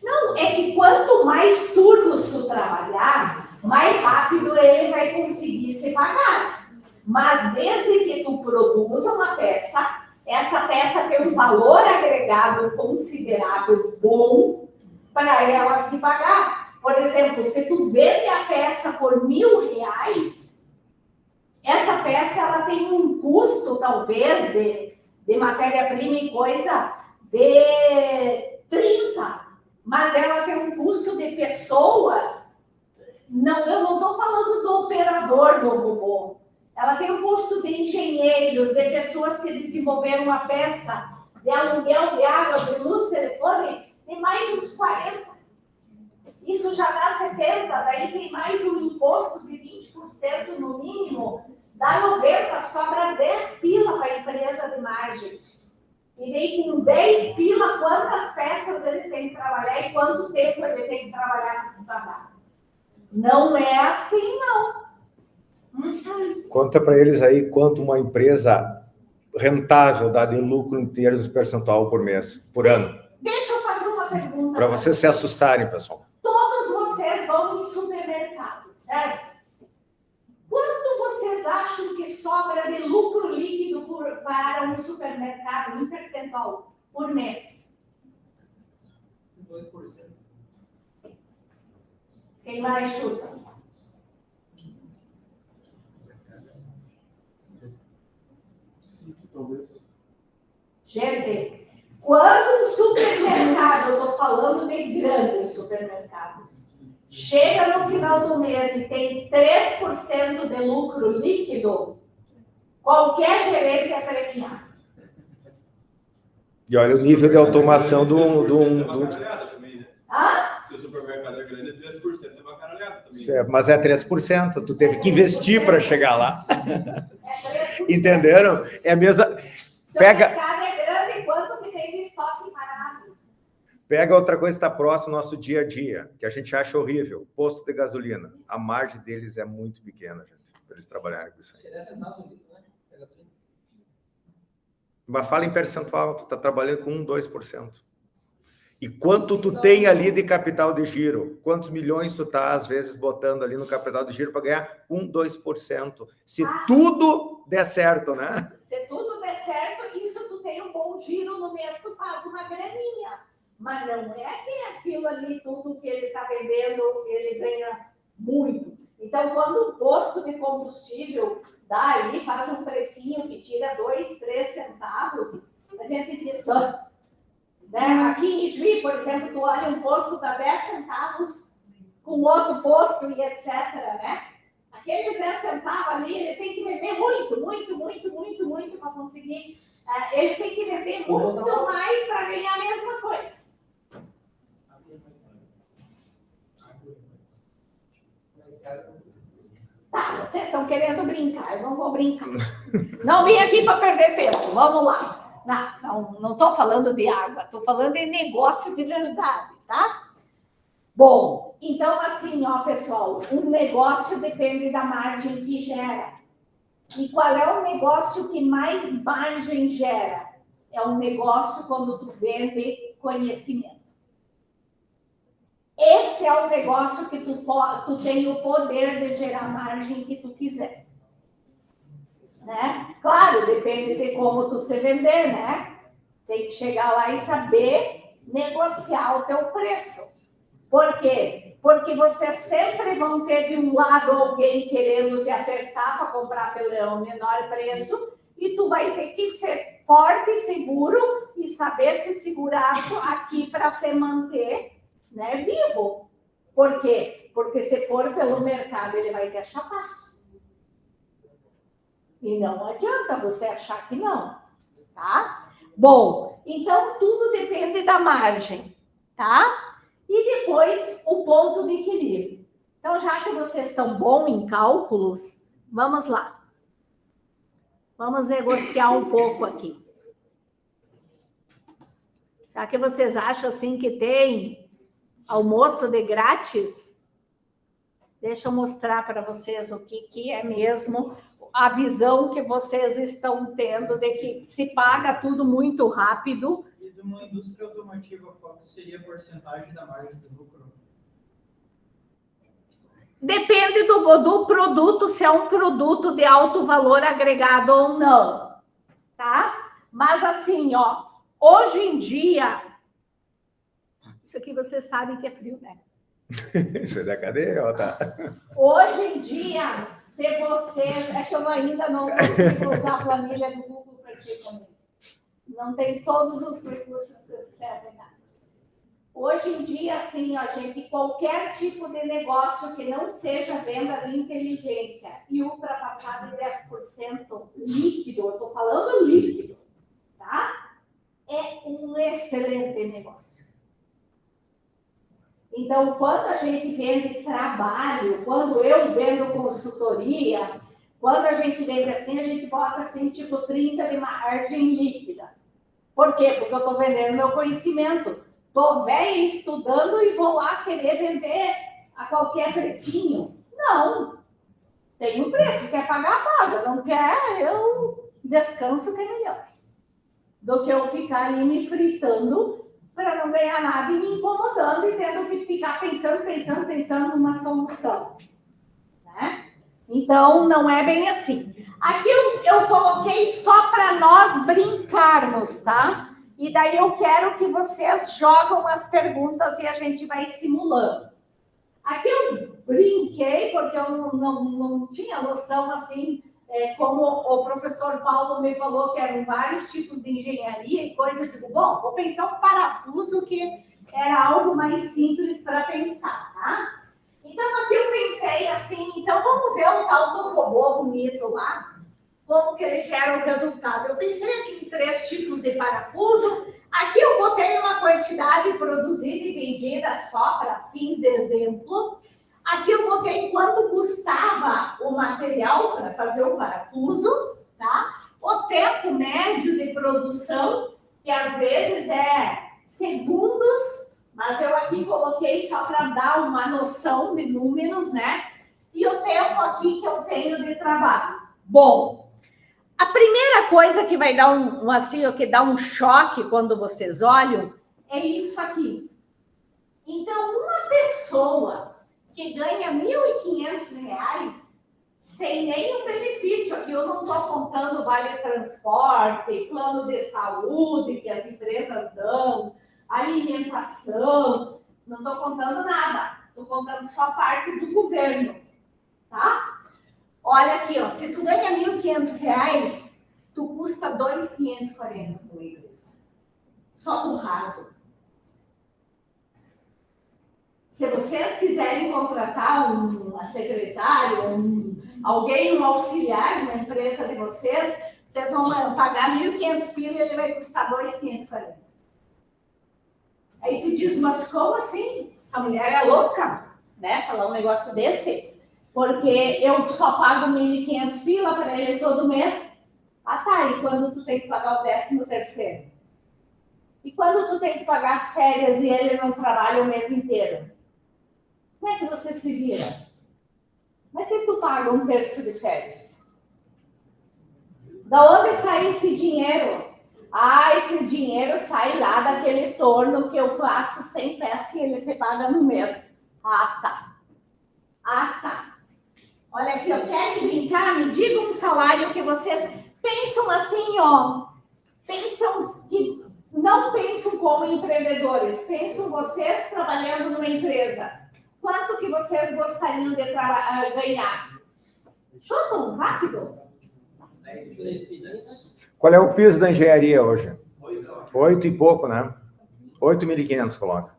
Não, é que quanto mais turnos tu trabalhar, mais rápido ele vai conseguir se pagar. Mas desde que tu produza uma peça, essa peça tem um valor agregado considerável bom para ela se pagar. Por exemplo, se tu vende a peça por R$1.000, essa peça ela tem um custo, talvez, de matéria-prima e coisa, de 30, mas ela tem um custo de pessoas. Não, eu não estou falando do operador do robô. Ela tem um custo de engenheiros, de pessoas que desenvolveram uma peça, de aluguel de água, de luz, telefone, tem mais uns 40. Isso já dá 70, daí tem mais um imposto de 20% no mínimo, dá 90, sobra 10 pila para a empresa de margem. E daí com 10 pila, quantas peças ele tem que trabalhar e quanto tempo ele tem que trabalhar para se pagar? Não é assim, não. Conta para eles aí quanto uma empresa rentável dá de lucro em termos de percentual por mês, por ano. Deixa eu fazer uma pergunta. Para vocês se assustarem, pessoal. Todos vocês vão em supermercado, certo? Quanto vocês acham que sobra de lucro líquido para um supermercado em percentual por mês? 2%. Quem mais chuta? começo. Gente, quando um supermercado, eu estou falando de grandes supermercados, chega no final do mês e tem 3% de lucro líquido, qualquer gerente é premiado. E olha o nível de automação do Se o supermercado é grande, 3% é uma caralhada também. mas é 3%. Tu teve que investir para chegar lá. É 3%. Entenderam? É a mesma. Se Pega. o mercado é grande, quanto que tem de estoque parado? Pega outra coisa que está próximo ao nosso dia a dia, que a gente acha horrível. Posto de gasolina. A margem deles é muito pequena, gente, para eles trabalharem com isso aí. 10 centavos, né? É gasolina. Mas fala em percentual, tu está trabalhando com 2%. E quanto tu tem ali de capital de giro? Quantos milhões tu tá, às vezes, botando ali no capital de giro para ganhar 2%? Se tudo der certo, né? Se tudo der certo, isso tu tem um bom giro no mês, tu faz uma graninha. Mas não é que aquilo ali, tudo que ele está vendendo, ele ganha muito. Então, quando um posto de combustível dá ali, faz um precinho que tira 2, 3 centavos, a gente diz, ó, né? Aqui em Juí, por exemplo, tu olha um posto dá 10 centavos com outro posto e etc, né? Aqueles 10 centavos ali, ele tem que vender muito para conseguir. Ele tem que vender muito mais para ganhar a mesma coisa. Tá, vocês estão querendo brincar, eu não vou brincar. Não vim aqui para perder tempo, vamos lá. Não estou falando de água, estou falando de negócio de verdade, tá? Bom, então assim, ó, pessoal, um negócio depende da margem que gera. E qual é o negócio que mais margem gera? É um negócio quando tu vende conhecimento. Esse é o negócio que tu tem o poder de gerar a margem que tu quiser. Né? Claro, depende de como tu se vender, né? Tem que chegar lá e saber negociar o teu preço. Por quê? Porque vocês sempre vão ter de um lado alguém querendo te apertar para comprar pelo menor preço e tu vai ter que ser forte e seguro e saber se segurar aqui para te manter, né, vivo. Por quê? Porque se for pelo mercado, ele vai te achapar. E não adianta você achar que não, tá? Bom, então tudo depende da margem, tá? E depois o ponto de equilíbrio. Então, já que vocês estão bons em cálculos, vamos lá. Vamos negociar um pouco aqui. Já que vocês acham assim que tem almoço de grátis, deixa eu mostrar para vocês o que é mesmo a visão que vocês estão tendo de que se paga tudo muito rápido. E de uma indústria automotiva, qual seria a porcentagem da margem do lucro? Depende do produto, se é um produto de alto valor agregado ou não, tá? Mas assim, ó, hoje em dia, isso aqui vocês sabem que é frio, né? Isso é da cadeia, ó, tá? Hoje em dia, se vocês... É que eu ainda não consigo usar a planilha do Google para aqui comigo. Não tem todos os recursos que servem nada. Hoje em dia, assim, ó, gente, qualquer tipo de negócio que não seja venda de inteligência e ultrapassar de 10% líquido, eu estou falando líquido, tá? É um excelente negócio. Então, quando a gente vende trabalho, quando eu vendo consultoria, quando a gente vende assim, a gente bota assim, tipo 30 de margem líquida. Por quê? Porque eu estou vendendo meu conhecimento. Estou velha estudando e vou lá querer vender a qualquer precinho. Não. Tem um preço. Quer pagar, paga. Não quer, eu descanso que é melhor. Do que eu ficar ali me fritando para não ganhar nada e me incomodando e tendo que ficar pensando numa solução. Né? Então, não é bem assim. Aqui eu coloquei só para nós brincarmos, tá? E daí eu quero que vocês jogam as perguntas e a gente vai simulando. Aqui eu brinquei, porque eu não tinha noção, assim, como o professor Paulo me falou que eram vários tipos de engenharia e coisa, eu digo, bom, vou pensar um parafuso que era algo mais simples para pensar, tá? Então, aqui eu pensei assim, então vamos ver o tal do robô bonito lá, como que ele gera o resultado. Eu pensei aqui em 3 tipos de parafuso. Aqui eu botei uma quantidade produzida e vendida só para fins de exemplo. Aqui eu botei quanto custava o material para fazer o parafuso, tá? O tempo médio de produção, que às vezes é segundos, mas eu aqui coloquei só para dar uma noção de números, né? E o tempo aqui que eu tenho de trabalho. Bom, a primeira coisa que vai dar que dá um choque quando vocês olham é isso aqui. Então, uma pessoa que ganha R$ 1.500 sem nenhum benefício, aqui eu não estou contando vale transporte, plano de saúde que as empresas dão, alimentação, não estou contando nada, estou contando só a parte do governo, tá? Olha aqui, ó, se tu ganha R$ 1.500, tu custa R$ 2.540 com a empresa, só no raso. Se vocês quiserem contratar uma secretária, um auxiliar na empresa de vocês, vocês vão pagar 1.500 pila e ele vai custar 2.540. Aí tu diz, mas como assim? Essa mulher é louca, né? Falar um negócio desse, porque eu só pago 1.500 pila para ele todo mês. Ah, tá, e quando tu tem que pagar o 13º? E quando tu tem que pagar as férias e ele não trabalha o mês inteiro? Como é que você se vira? Como é que tu paga 1/3 de férias? Da onde sai esse dinheiro? Ah, esse dinheiro sai lá daquele torno que eu faço 100 peças e ele se paga no mês. Ah, tá. Ah, tá. Olha aqui, eu quero brincar, me diga um salário que vocês pensam assim, ó. Pensam que não pensam como empreendedores, pensam vocês trabalhando numa empresa. Quanto que vocês gostariam de ganhar? Chutam, rápido. 10. Qual é o piso da engenharia hoje? 8 e pouco, né? 8.500, coloca.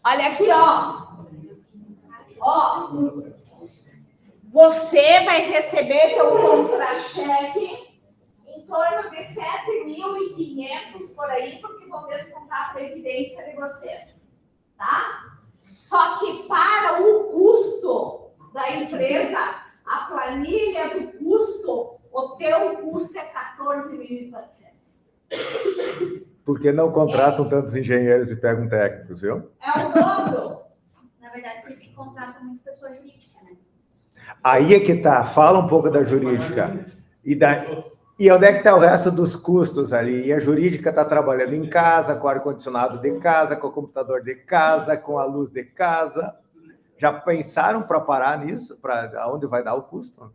Olha aqui, ó. Ó, você vai receber teu contra-cheque em torno de 7.500 por aí, porque vão descontar a previdência de vocês, tá? Só que para o custo da empresa, a planilha do custo, o teu custo é 14.400. Porque não contratam tantos engenheiros e pegam técnicos, viu? É o dobro. Na verdade, por isso que contratam muitas pessoas jurídicas, né? Aí é que tá. Fala um pouco da jurídica. E onde é que está o resto dos custos ali? E a jurídica está trabalhando em casa, com o ar-condicionado de casa, com o computador de casa, com a luz de casa. Já pensaram para parar nisso? Para onde vai dar o custo?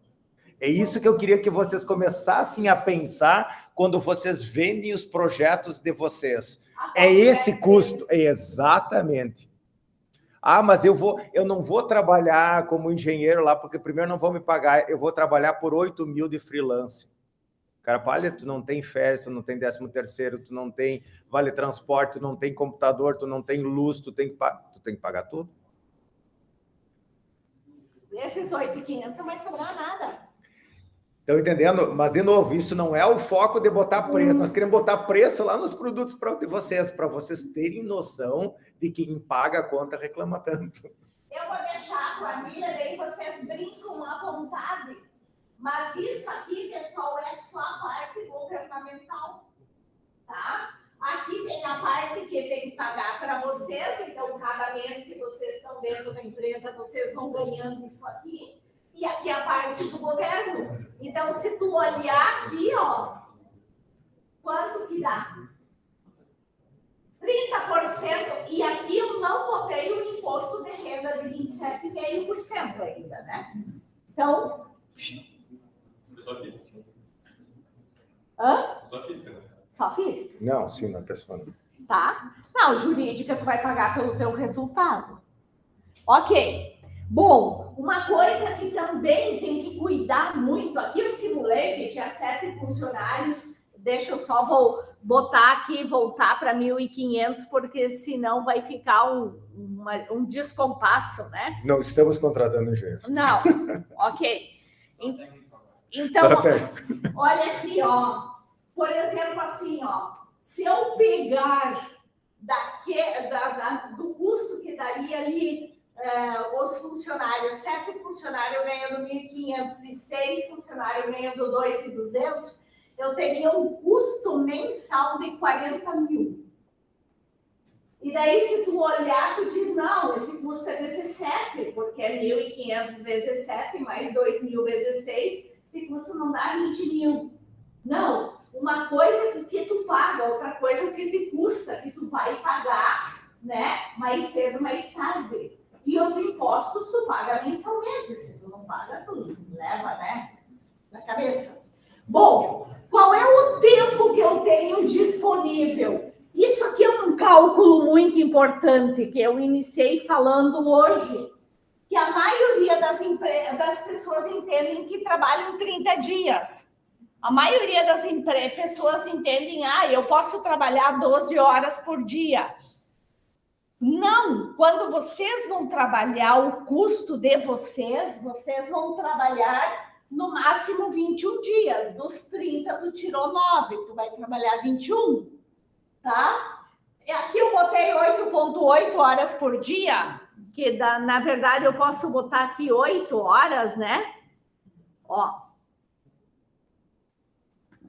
É isso que eu queria que vocês começassem a pensar quando vocês vendem os projetos de vocês. É esse custo. Exatamente. Ah, mas eu não vou trabalhar como engenheiro lá, porque primeiro não vão me pagar. Eu vou trabalhar por 8.000 de freelance. Cara, olha, tu não tem férias, tu não tem 13º, tu não tem vale transporte, tu não tem computador, tu não tem luz, tu tem que pagar tudo. Desses 8.500 não vai sobrar nada. Estão entendendo? Mas, de novo, isso não é o foco de botar preço. Nós queremos botar preço lá nos produtos de vocês, para vocês terem noção de que quem paga a conta reclama tanto. Eu vou deixar a planilha, daí vocês brincam à vontade. Mas isso aqui, pessoal, é só a parte governamental, tá? Aqui tem a parte que tem que pagar para vocês, então cada mês que vocês estão dentro da empresa, vocês vão ganhando isso aqui. E aqui a parte do governo. Então, se tu olhar aqui, ó, quanto que dá? 30%. E aqui eu não botei o imposto de renda de 27,5% ainda, né? Então... Pessoa física. Hã? Pessoa física, né? Só física? Não, sim, não é pessoa. tá? Não, jurídica tu vai pagar pelo teu resultado. Ok. Bom, uma coisa que também tem que cuidar muito, aqui eu simulei que tinha 7 funcionários, deixa eu só botar aqui, voltar para 1.500, porque senão vai ficar um descompasso, né? Não estamos contratando engenheiros. Não, ok. Então, olha aqui, ó. Por exemplo, assim, ó. Se eu pegar do custo que daria ali os funcionários, 7 funcionários ganhando 1.500 e 6 funcionários ganhando 2.200, eu teria um custo mensal de 40 mil. E daí, se tu olhar, tu diz, não, esse custo é desse 7, porque é 1.500 vezes 7, mais 2.000 vezes 6, esse custo não dá 20 mil. Não, uma coisa é o que tu paga, outra coisa é o que te custa, que tu vai pagar, né, mais cedo, mais tarde. E os impostos tu paga mensalmente, se tu não paga, tu leva, né, na cabeça. Bom, qual é o tempo que eu tenho disponível? Isso aqui é um cálculo muito importante que eu iniciei falando hoje, que a maioria das pessoas entendem que trabalham 30 dias. A maioria das pessoas entendem, eu posso trabalhar 12 horas por dia. Não, quando vocês vão trabalhar o custo de vocês vão trabalhar no máximo 21 dias. Dos 30, tu tirou 9, tu vai trabalhar 21, tá? Aqui eu botei 8,8 horas por dia, que na verdade eu posso botar aqui 8 horas, né? Ó.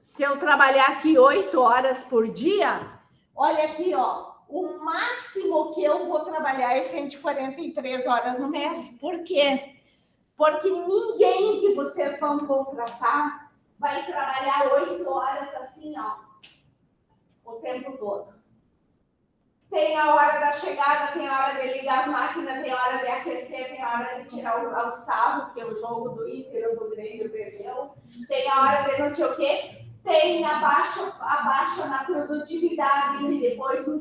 Se eu trabalhar aqui 8 horas por dia, olha aqui, ó. O máximo que eu vou trabalhar é 143 horas no mês. Por quê? Porque ninguém que vocês vão contratar vai trabalhar 8 horas assim, ó, o tempo todo. Tem a hora da chegada, tem a hora de ligar as máquinas, tem a hora de aquecer, tem a hora de tirar o sarro, que é o jogo do Inter ou do Grêmio perdeu. Tem a hora de não sei o quê. Tem a baixa na produtividade, e depois de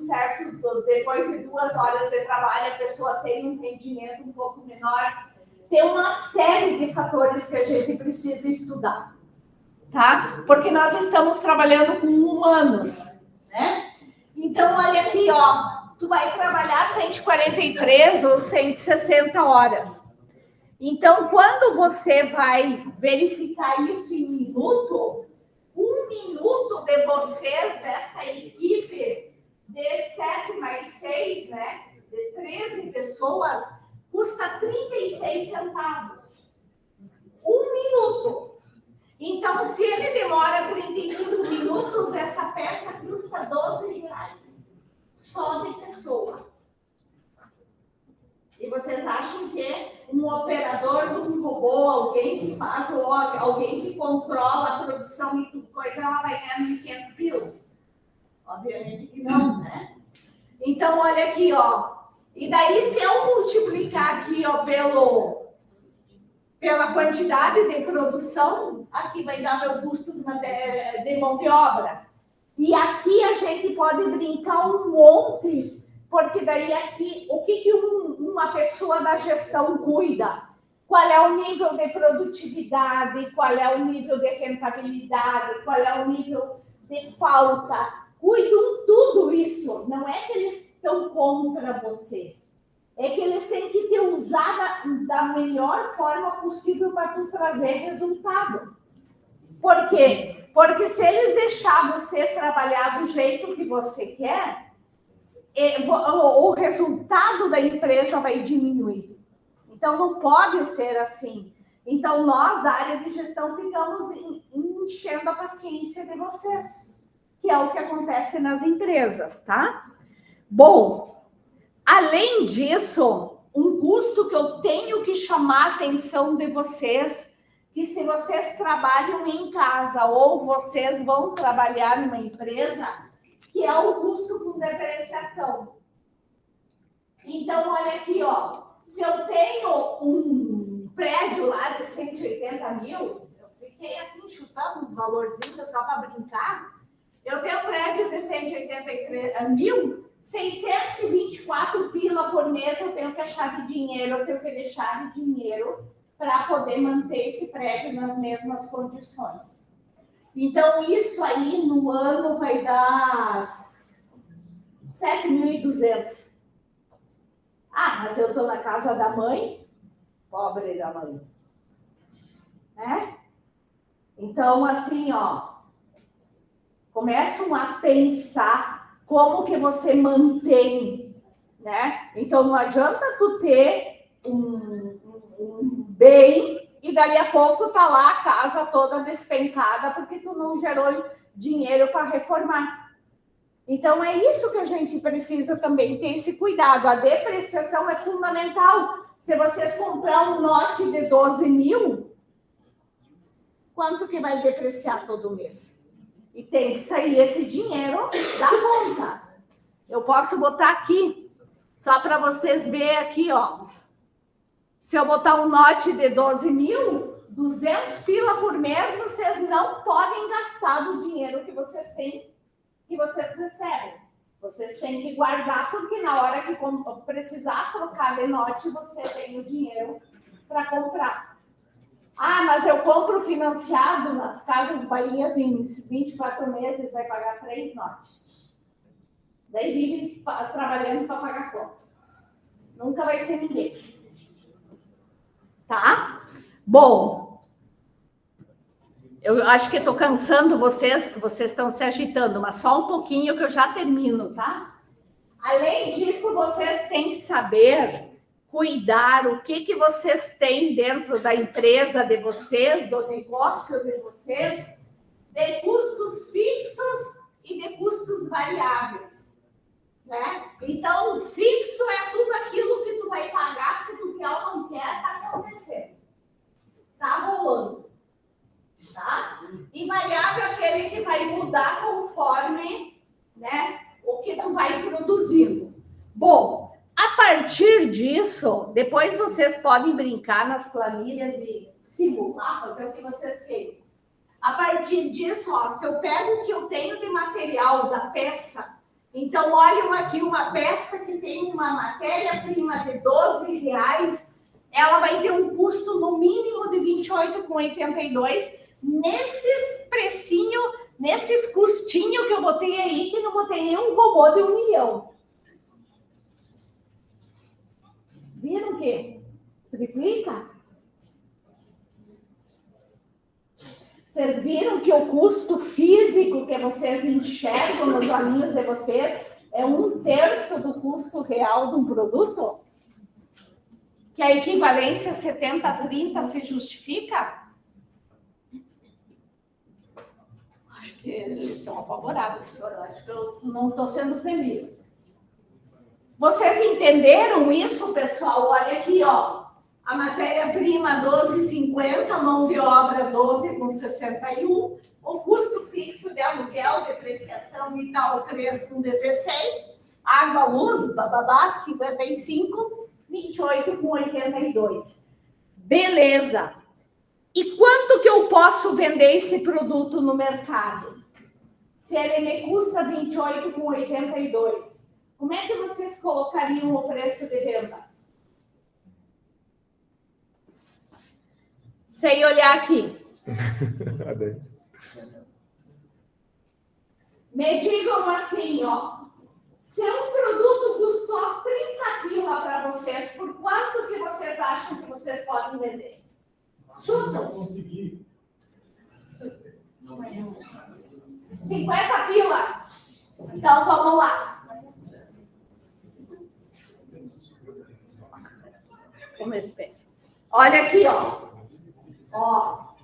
2 horas de trabalho, a pessoa tem um rendimento um pouco menor. Tem uma série de fatores que a gente precisa estudar, tá? Porque nós estamos trabalhando com humanos, né? Então, olha aqui, ó, tu vai trabalhar 143 ou 160 horas. Então, quando você vai verificar isso em minuto, 1 minuto de vocês, dessa equipe de 7 mais 6, né, de 13 pessoas, custa 36 centavos. 1 minuto. Então, se ele demora 35 minutos, essa peça custa 12 reais. Só de pessoa. E vocês acham que um operador de um robô, alguém que faz o óleo, alguém que controla a produção e tudo coisa, ela vai ganhar 1.500 pila? Obviamente que não, né? Então, olha aqui, ó. E daí, se eu multiplicar aqui, ó, pela quantidade de produção, aqui vai dar meu custo de mão de obra. E aqui a gente pode brincar um monte, porque daí aqui, o que uma pessoa da gestão cuida? Qual é o nível de produtividade, qual é o nível de rentabilidade, qual é o nível de falta. Cuidam tudo isso. Não é que eles estão contra você. É que eles têm que ter usado da melhor forma possível para tu trazer resultado. Por quê? Porque se eles deixar você trabalhar do jeito que você quer, o resultado da empresa vai diminuir. Então, não pode ser assim. Então, nós, da área de gestão, ficamos enchendo a paciência de vocês, que é o que acontece nas empresas, tá? Bom, além disso, um custo que eu tenho que chamar a atenção de vocês, que se vocês trabalham em casa ou vocês vão trabalhar numa empresa, que é o custo com depreciação. Então, olha aqui, ó. Se eu tenho um prédio lá de 180 mil, eu fiquei assim chutando uns valorzinhos só para brincar. Eu tenho um prédio de 183 mil, 624 pila por mês eu tenho que achar de dinheiro, eu tenho que deixar de dinheiro para poder manter esse prédio nas mesmas condições. Então, isso aí no ano vai dar 7.200. Ah, mas eu estou na casa da mãe, pobre da mãe. Né? Então, assim, ó, começam a pensar como que você mantém, né? Então, não adianta tu ter um bem e dali a pouco tá lá a casa toda despencada porque tu não gerou dinheiro para reformar. Então, é isso que a gente precisa também ter esse cuidado. A depreciação é fundamental. Se vocês comprar um lote de 12 mil, quanto que vai depreciar todo mês? E tem que sair esse dinheiro da conta. Eu posso botar aqui, só para vocês verem aqui, ó. Se eu botar um lote de 12 mil, 200 pila por mês, vocês não podem gastar do dinheiro que vocês têm, que vocês recebem. Vocês têm que guardar, porque na hora que precisar trocar de lote, você tem o dinheiro para comprar. Ah, mas eu compro financiado nas Casas Bahia em 24 meses, vai pagar 3 lotes. Daí vive trabalhando para pagar conta. Nunca vai ser ninguém. Tá? Bom, eu acho que estou cansando vocês estão se agitando, mas só um pouquinho que eu já termino, tá? Além disso, vocês têm que saber cuidar o que vocês têm dentro da empresa de vocês, do negócio de vocês, de custos fixos e de custos variáveis, né? Então, fixo é tudo aquilo que tu vai pagar, se tu quer ou não quer, tá acontecendo. Tá rolando. Tá? E variável é aquele que vai mudar conforme, né, o que tu vai produzindo. Bom, a partir disso, depois vocês podem brincar nas planilhas e simular, fazer o que vocês queiram. A partir disso, ó, se eu pego o que eu tenho de material da peça, então olhem aqui uma peça que tem uma matéria-prima de R$12, ela vai ter um custo no mínimo de R$28,82, nesses precinhos, nesses custinhos que eu botei aí, que não botei nenhum robô de 1 milhão. Viram o quê? Triplica? Vocês viram que o custo físico que vocês enxergam nos olhinhos de vocês é 1/3 do custo real de um produto? Que a equivalência 70-30 se justifica? Acho que eles estão apavorados, professor. Eu acho que eu não estou sendo feliz. Vocês entenderam isso, pessoal? Olha aqui, ó. A matéria-prima 12,50, mão de obra 12,61, o custo fixo de aluguel, depreciação e tal, 3,16, água, luz, bababá, 55, 28,82. Beleza. E quanto que eu posso vender esse produto no mercado? Se ele me custa 28,82, como é que vocês colocariam o preço de venda? Sem olhar aqui. Me digam assim, ó. Se um produto custou 30 pila para vocês, por quanto que vocês acham que vocês podem vender? Chutam. Consegui. 50 pila. Então, vamos lá. Como eles pensam. Olha aqui, ó. Ó.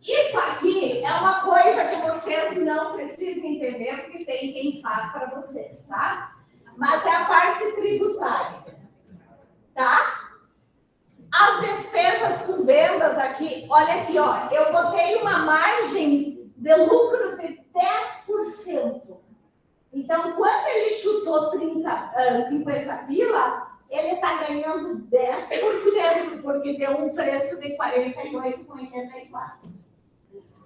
Isso aqui é uma coisa que vocês não precisam entender, porque tem quem faz para vocês, tá? Mas é a parte tributária, tá? As despesas com vendas aqui, olha aqui, ó. Eu botei uma margem de lucro de 10%. Então, quando ele chutou 50 pila, ele está ganhando 10%, porque deu um preço de 48,84.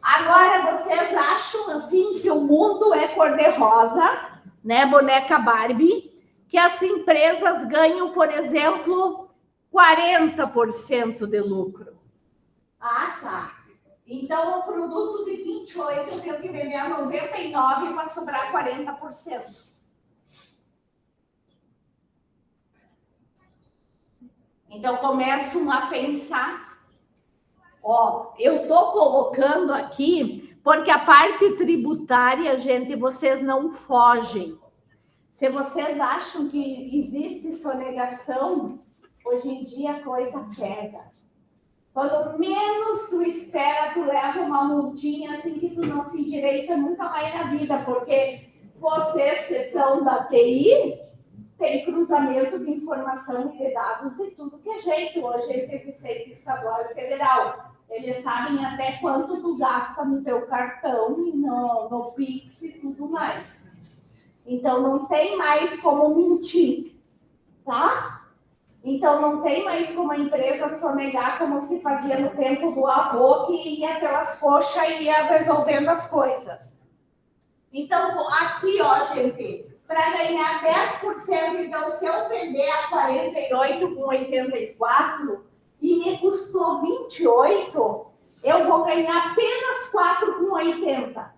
Agora, vocês acham, assim, que o mundo é cor-de-rosa, né, boneca Barbie, que as empresas ganham, por exemplo, 40% de lucro. Ah, tá. Então, o produto de 28 eu tenho que vender a 99 para sobrar 40%. Então, começam a pensar, ó, eu estou colocando aqui, porque a parte tributária, gente, vocês não fogem. Se vocês acham que existe sonegação, hoje em dia a coisa pega. Quando menos tu espera, tu leva uma multinha assim que tu não se endireita nunca mais na vida, porque vocês que são da TI, tem cruzamento de informação e de dados de tudo que é jeito hoje entre Receita Estadual e Federal. Eles sabem até quanto tu gasta no teu cartão e no Pix e tudo mais. Então, não tem mais como mentir, tá? Então, não tem mais como a empresa sonegar como se fazia no tempo do avô, que ia pelas coxas e ia resolvendo as coisas. Então, aqui, ó, gente, para ganhar 10%, então, se eu vender a 48,84 e me custou 28, eu vou ganhar apenas 4,80.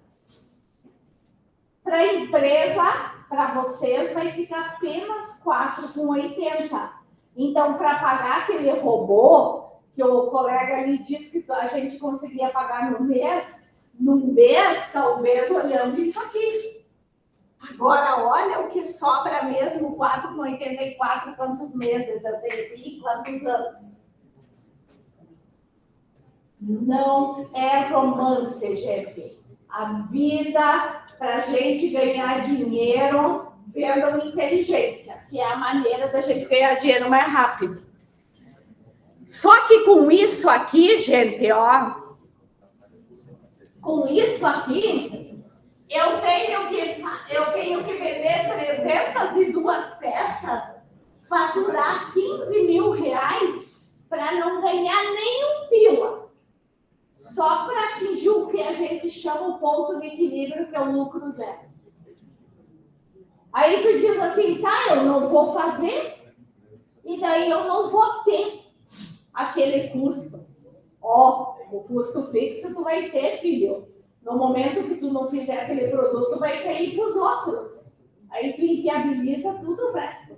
Para a empresa, para vocês, vai ficar apenas 4,80. Então, para pagar aquele robô, que o colega ali disse que a gente conseguia pagar no mês, talvez olhando isso aqui. Agora, olha o que sobra mesmo, 4,84, quantos meses eu tenho aqui, quantos anos. Não é romance, gente. A vida, para a gente ganhar dinheiro, vendam inteligência, que é a maneira da gente ganhar dinheiro mais rápido. Só que com isso aqui, gente, ó, com isso aqui, eu tenho que vender 302 peças, faturar 15 mil reais para não ganhar nem um pila. Só para atingir o que a gente chama o ponto de equilíbrio, que é o lucro zero. Aí tu diz assim, tá, eu não vou fazer, e daí eu não vou ter aquele custo. Ó, o custo fixo tu vai ter, filho. No momento que tu não fizer aquele produto, vai cair para os outros. Aí tu inviabiliza tudo o resto.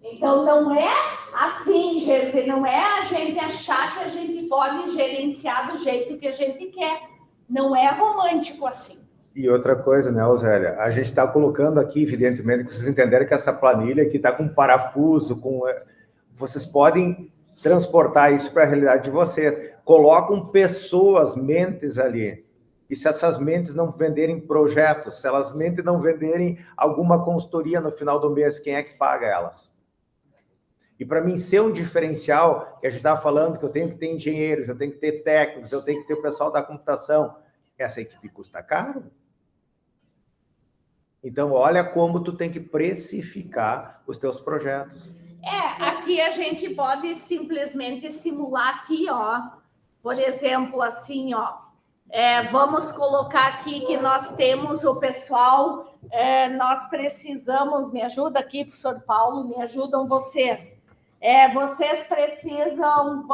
Então, não é assim, gente, não é a gente achar que a gente pode gerenciar do jeito que a gente quer. Não é romântico assim. E outra coisa, né, Osélia? A gente está colocando aqui, evidentemente, que vocês entenderem que essa planilha aqui está com parafuso, vocês podem transportar isso para a realidade de vocês. Colocam pessoas, mentes ali. E se essas mentes não venderem projetos, se elas mentes não venderem alguma consultoria no final do mês, quem é que paga elas? E para mim ser um diferencial, que a gente estava falando que eu tenho que ter engenheiros, eu tenho que ter técnicos, eu tenho que ter o pessoal da computação, essa equipe custa caro. Então, olha como tu tem que precificar os teus projetos. Aqui a gente pode simplesmente simular aqui, ó. Por exemplo, assim, ó. Vamos colocar aqui que nós temos o pessoal, nós precisamos, me ajuda aqui, professor Paulo, me ajudam vocês. Vocês precisam,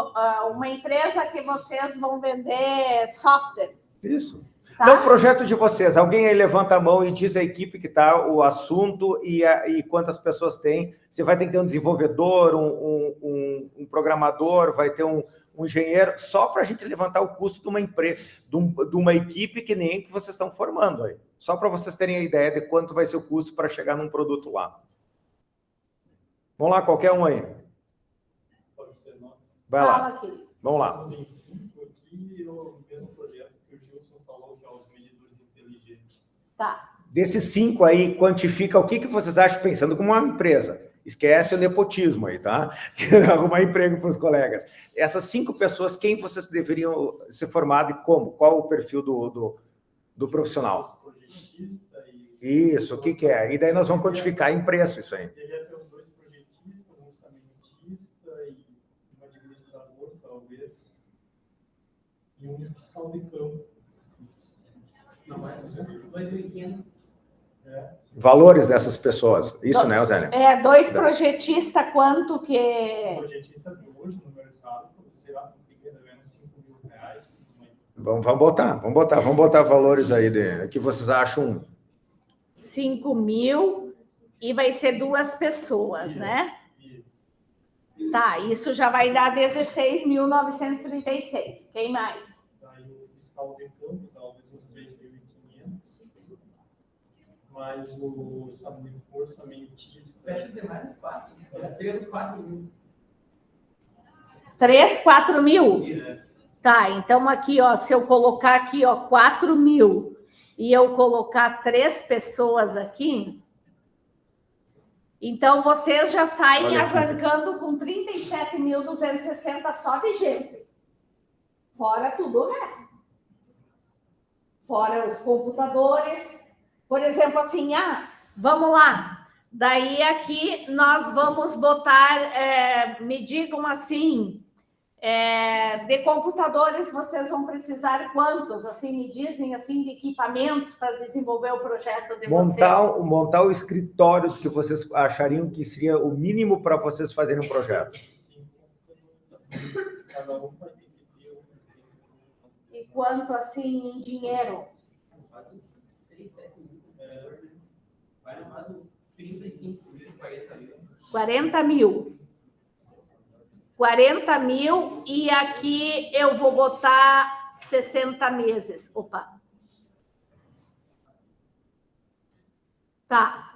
uma empresa que vocês vão vender software. Isso. Tá? Não, o projeto de vocês. Alguém aí levanta a mão e diz a equipe que está, o assunto e quantas pessoas tem. Você vai ter que ter um desenvolvedor, um programador, vai ter um engenheiro, só para a gente levantar o custo de uma empresa, de uma equipe que nem que vocês estão formando aí. Só para vocês terem a ideia de quanto vai ser o custo para chegar num produto lá. Vamos lá, qualquer um aí. Pode ser, não. Vai lá. Vamos lá. Estamos em 5 aqui, o mesmo projeto que o Gilson falou, que é os medidores inteligentes. Tá. Desses 5 aí, quantifica o que vocês acham pensando como uma empresa. Esquece o nepotismo aí, tá? Arrumar emprego para os colegas. Essas 5 pessoas, quem vocês deveriam ser formados e como? Qual o perfil do profissional? Isso, o que é? E daí nós vamos quantificar em preço isso aí. Deveria ter os 2 projetistas, um orçamentista e um administrador, talvez. e um fiscal de campo. Não, mas 2.500. Valores dessas pessoas. Isso, né, Zélia? É, 2 projetistas, quanto que... O projetista de hoje no mercado, sei lá, ganhando 5 mil reais. Vamos botar valores aí de que vocês acham. 5 mil e vai ser 2 pessoas, né? Tá, isso já vai dar 16.936. Quem mais? Daí o fiscal de campo, talvez uns 3.500. Mais o orçamentista. Fecha os demais 4. 3, 4 mil. 3, 4 mil? Tá, então aqui, ó, se eu colocar aqui, ó, 4 mil e eu colocar 3 pessoas aqui, então vocês já saem arrancando com 37.260 só de gente. Fora tudo o resto. Fora os computadores. Por exemplo, assim, vamos lá. Daí aqui nós vamos botar, me digam assim, de computadores vocês vão precisar quantos? Assim, me dizem assim, de equipamentos para desenvolver o projeto de vocês. Montar o escritório que vocês achariam que seria o mínimo para vocês fazerem um projeto. Cada um vai ter que ter E quanto assim em dinheiro? 6, 7 mil. Vai mais uns 35 mil, 40 mil. 40 mil. 40 mil e aqui eu vou botar 60 meses. Opa. Tá.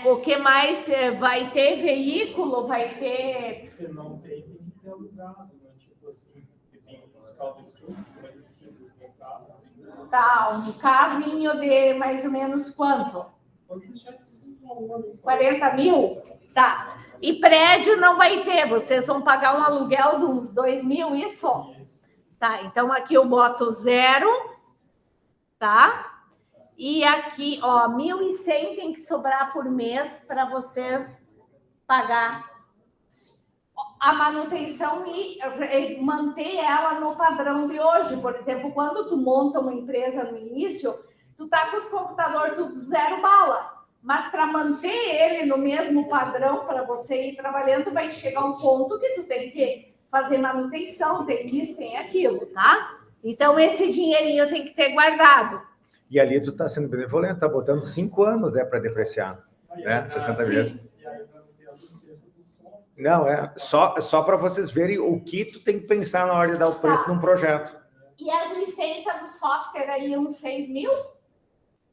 O que mais? Vai ter veículo? Vai ter... Se não tem que ter alugado, né? Tipo assim, tem um fiscal de campo, vai ser desmontado. Tá, um carrinho de mais ou menos quanto? 40 mil? Tá. E prédio não vai ter, vocês vão pagar um aluguel de uns 2 mil, isso? Tá, então aqui eu boto 0, tá? E aqui, ó, 1.100 tem que sobrar por mês para vocês pagar a manutenção e manter ela no padrão de hoje. Por exemplo, quando tu monta uma empresa no início, tu tá com os computadores tudo 0 bala. Mas para manter ele no mesmo padrão para você ir trabalhando, vai chegar um ponto que tu tem que fazer manutenção, tem isso, tem aquilo, tá? Então, esse dinheirinho tem que ter guardado. E ali tu está sendo benevolente, tá botando 5 anos, né, para depreciar, né? 60 vezes. Não, só para vocês verem o que tu tem que pensar na hora de dar o preço de um projeto. E as licenças do software aí, uns 6 mil?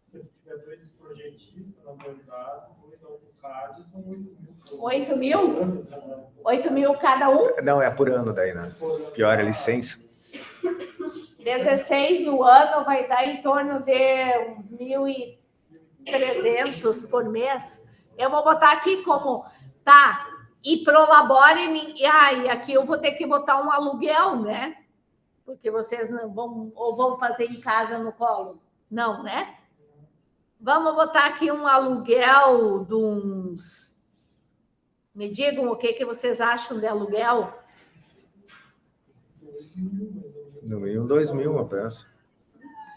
Se tiver 2 projetistas, na verdade, 2 AutoCAD, são 8 mil. 8 mil? 8 mil cada um? Não, é por ano daí, né? Pior, é licença. 16 no ano vai dar em torno de uns 1.300 por mês. Eu vou botar aqui como, tá, e Prolabore, e aqui eu vou ter que botar um aluguel, né? Porque vocês não vão fazer em casa no colo. Não, né? Vamos botar aqui um aluguel de uns... Me digam o que vocês acham de aluguel? No mínimo 2 mil, eu penso.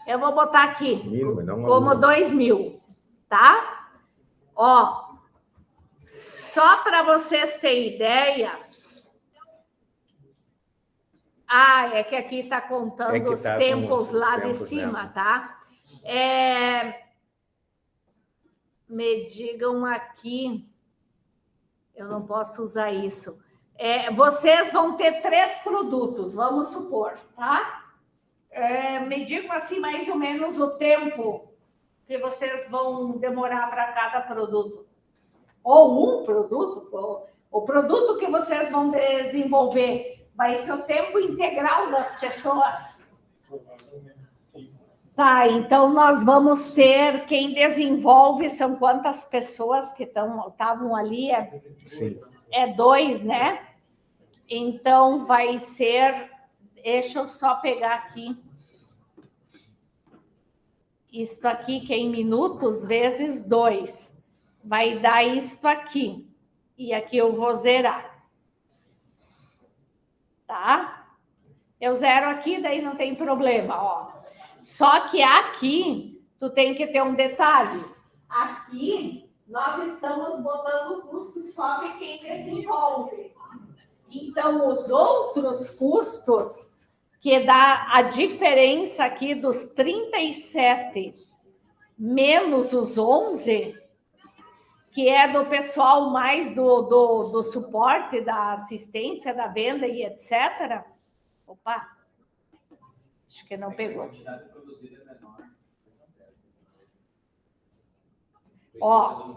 Eu vou botar aqui Mínimo, não como 2 mil, tá? Ó, só para vocês terem ideia... é que aqui está contando os tempos lá de cima, tá? Me digam aqui, eu não posso usar isso. Vocês vão ter 3 produtos, vamos supor, tá? Me digam assim mais ou menos o tempo que vocês vão demorar para cada produto. Ou um produto, o produto que vocês vão desenvolver vai ser o tempo integral das pessoas. Tá, então nós vamos ter, quem desenvolve são quantas pessoas que estavam ali? Sim. 2, né? Então vai ser, deixa eu só pegar aqui. Isto aqui, que é em minutos, vezes 2. Vai dar isto aqui. E aqui eu vou zerar. Tá? Eu zero aqui, daí não tem problema, ó. Só que aqui, tu tem que ter um detalhe. Aqui, nós estamos botando o custo só de quem desenvolve. Então, os outros custos, que dá a diferença aqui dos 37 menos os 11, que é do pessoal mais do suporte, da assistência, da venda e etc. Opa, acho que não pegou. A quantidade produzida é menor. Ó.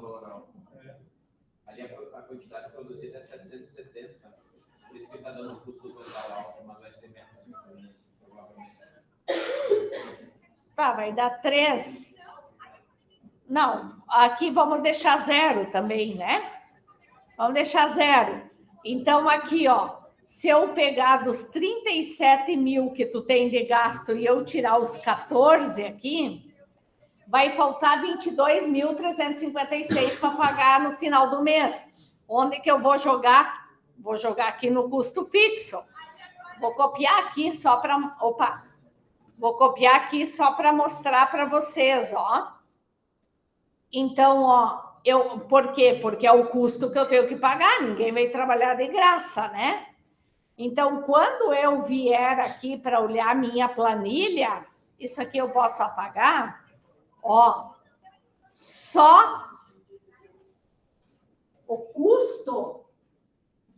Ali a quantidade produzida é 770. Por isso que está dando o custo total alto, mas vai ser menos. Provavelmente. Tá, vai dar 3. Não, aqui vamos deixar 0 também, né? Vamos deixar 0. Então, aqui, ó, se eu pegar dos 37 mil que tu tem de gasto e eu tirar os 14 aqui, vai faltar 22.356 para pagar no final do mês. Onde que eu vou jogar? Vou jogar aqui no custo fixo. Vou copiar aqui só para... Opa! Vou copiar aqui só para mostrar para vocês, ó. Então, ó, por quê? Porque é o custo que eu tenho que pagar, ninguém vai trabalhar de graça, né? Então, quando eu vier aqui para olhar minha planilha, isso aqui eu posso apagar, ó, só o custo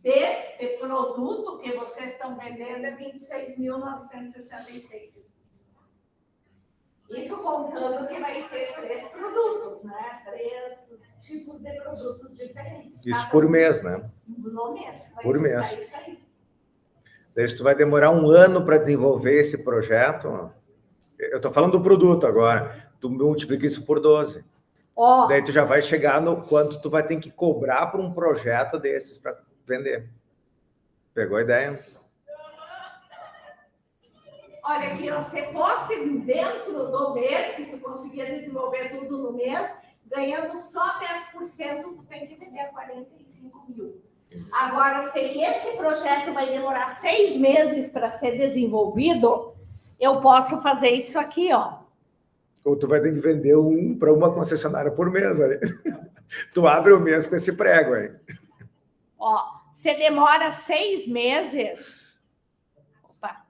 deste produto que vocês estão vendendo é 26.966. Isso contando que vai ter 3 produtos, né? 3 tipos de produtos diferentes. Isso por mês, né? No mês. Por mês. Isso aí. Daí tu vai demorar 1 ano para desenvolver esse projeto. Eu estou falando do produto agora. Tu multiplica isso por 12. Oh. Daí tu já vai chegar no quanto tu vai ter que cobrar por um projeto desses para vender. Pegou a ideia? Olha, que se fosse dentro do mês, que tu conseguia desenvolver tudo no mês, ganhando só 10%, tu tem que vender 45 mil. Agora, se esse projeto vai demorar 6 meses para ser desenvolvido, eu posso fazer isso aqui, ó. Ou tu vai ter que vender um para uma concessionária por mês, aí. Tu abre o mês com esse prego aí. Ó, se demora 6 meses... Opa!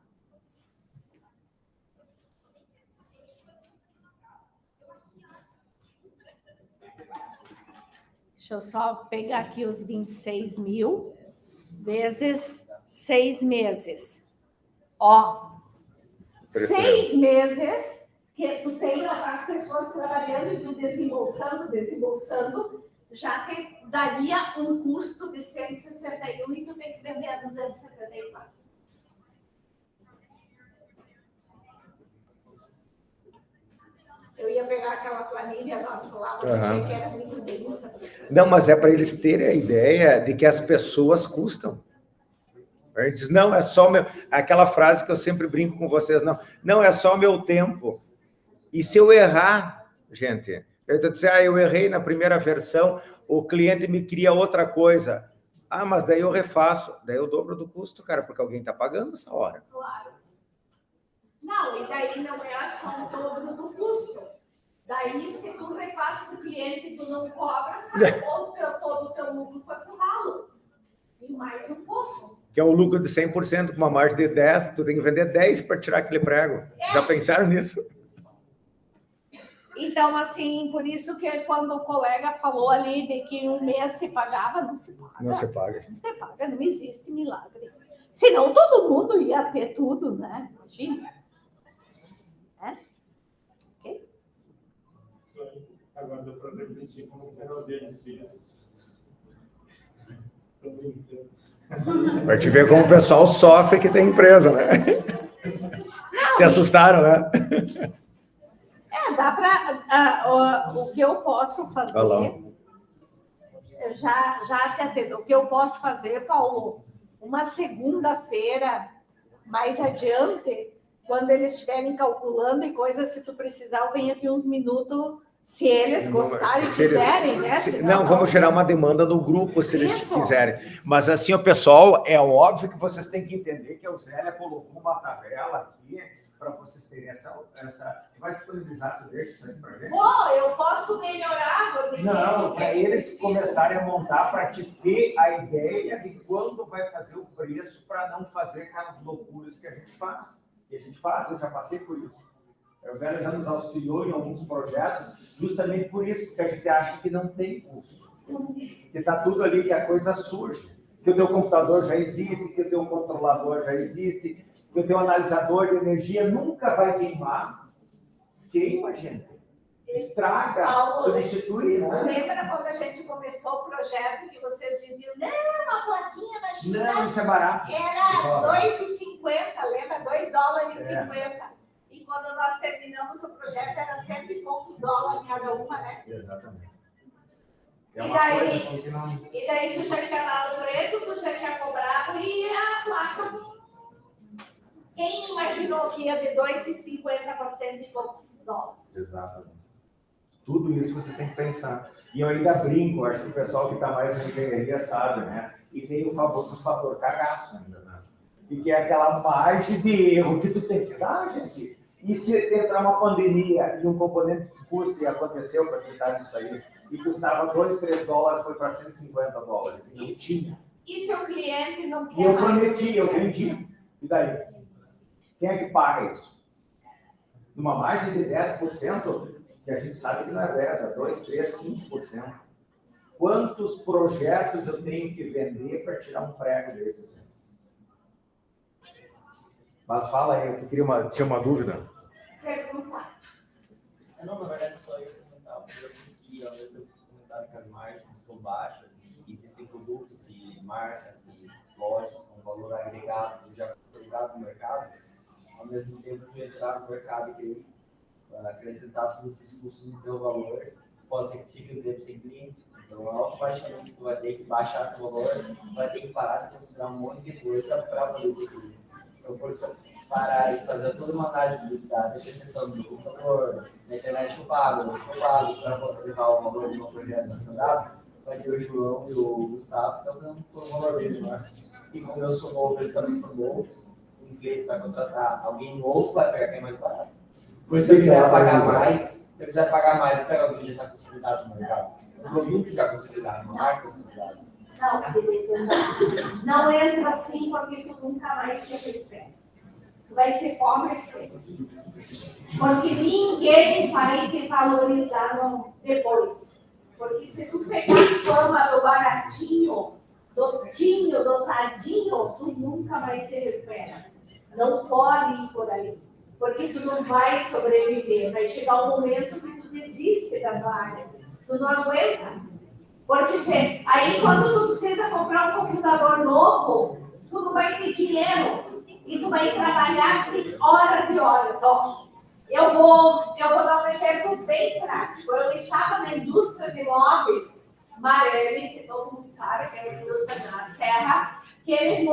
Deixa eu só pegar aqui os 26 mil vezes 6 meses. Ó, 6 meses que tu tem as pessoas trabalhando e tu desembolsando, já te daria um custo de 161 e tu tem que vender a 274. Eu ia pegar aquela planilha nossa lá, porque achei que era muito delícia. Não, mas é para eles terem a ideia de que as pessoas custam. Antes, não, é só meu... Aquela frase que eu sempre brinco com vocês, não é só meu tempo. E se eu errar, gente, eu dizer, eu errei na primeira versão, o cliente me cria outra coisa. Ah, mas daí eu refaço. Daí eu dobro do custo, cara, porque alguém está pagando essa hora. Claro. Não, e daí não é só o dobro do custo. Daí, se tu refaz para o cliente e tu não cobra, sabe todo o teu lucro foi para o ralo. E mais um pouco. Que é o lucro de 100%, com uma margem de 10%, tu tem que vender 10 para tirar aquele prego. Já pensaram nisso? Então, assim, por isso que quando o colega falou ali de que um mês se pagava, não se paga. Não se paga. Não se paga, não existe milagre. Senão todo mundo ia ter tudo, né? Imagina. Ok? Isso aí. Agora deu para refletir como que era o dia dos filhos. Tô brincando. Para te ver como o pessoal sofre que tem empresa, né? Não, se assustaram, né? Dá para... o que eu posso fazer... Eu já até atendo. O que eu posso fazer, Paulo, uma segunda-feira mais adiante, quando eles estiverem calculando e coisas, se tu precisar, eu venho aqui uns minutos Se eles gostarem, Se eles- quiserem, né? Não, vamos gerar uma demanda no grupo, se eles Isso. quiserem. Mas assim, o pessoal, é óbvio que vocês têm que entender que a Zélia colocou uma tabela aqui para vocês terem essa... Vai disponibilizar, tu deixa isso aí para gente? Pô, eu posso melhorar, vou me Não, para eles começarem a montar, para te ter a ideia de quando vai fazer o preço, para não fazer aquelas loucuras que a gente faz. E a gente faz, eu já passei por isso. A Zélia já nos auxiliou em alguns projetos, justamente por isso, porque a gente acha que não tem custo. Que está tudo ali, que a coisa surge. Que o teu computador já existe, que o teu controlador já existe, que o teu analisador de energia nunca vai queimar. Queima, gente. Estraga, Paulo, substitui, né? Lembra quando a gente começou o projeto que vocês diziam, não, a plaquinha da China Não, isso é barato. era R$2,50, lembra? $2,50. É. E quando nós terminamos o projeto, era $100 e poucos cada uma, né? Exatamente. E daí, coisa assim que não... e daí tu já tinha dado o preço, tu já tinha cobrado e a placa não... Quem imaginou que ia de $2,50 para $100 e poucos? Exatamente. Tudo isso você tem que pensar. E eu ainda brinco, acho que o pessoal que está mais na engenharia sabe, né? E tem o famoso fator cagaço ainda, né? E que é aquela margem de erro que tu tem que dar, gente. E se entrar uma pandemia e um componente que custa, e aconteceu para tentar isso aí, e custava $2, $3, foi para $150. E não tinha. E se o cliente não quer E eu mais? prometi, eu vendi. E daí? Quem é que paga isso? Numa margem de 10%, que a gente sabe que não é 10%, é 2%, 3%, 5%. Quantos projetos eu tenho que vender para tirar um prego desses? Mas fala aí, eu tinha uma dúvida. Pergunta. Não, na verdade, só ia comentar, porque ao mesmo tempo que vocês comentaram que as margens são baixas, e existem produtos e marcas e lojas com valor agregado, já agregado no mercado, ao mesmo tempo que entrar no mercado e querer acrescentar todos esses custos no teu valor, pode ser que fique um tempo sem cliente. Então, automaticamente, tu vai ter que baixar teu valor, vai ter que parar de considerar um monte de coisa para poder ter cliente. Então, por isso, parar e fazer toda uma análise da depreciação do computador, na internet eu pago, não eu pago, para poder levar o valor de uma projeto candidato, vai ter o João e o Gustavo que estão dando por um valor bem menor. E como eu sou novo, eles também são novos, o cliente vai contratar alguém novo, vai pegar quem é mais barato. Por isso, se eu quiser pagar mais, se eu quiser pagar mais, eu pego alguém que já está consolidado no mercado. Um produto já consolidado, uma marca consolidada. Não, querida, não entra assim porque tu nunca mais se recupera. Tu vai ser pobre sempre. Porque ninguém vai te valorizar depois. Porque se tu pegar a fama do baratinho, do tinho, do tadinho, tu nunca mais se recupera. Não pode ir por aí. Porque tu não vai sobreviver. Vai chegar um momento que tu desiste da tua área. Tu não aguenta. Porque aí quando tu precisa comprar um computador novo, tu não vai ter dinheiro. E tu vai trabalhar assim, horas e horas. Ó, eu vou dar um exemplo bem prático. Eu estava na indústria de móveis, Marelli, que todo mundo sabe que é a indústria da Serra, que eles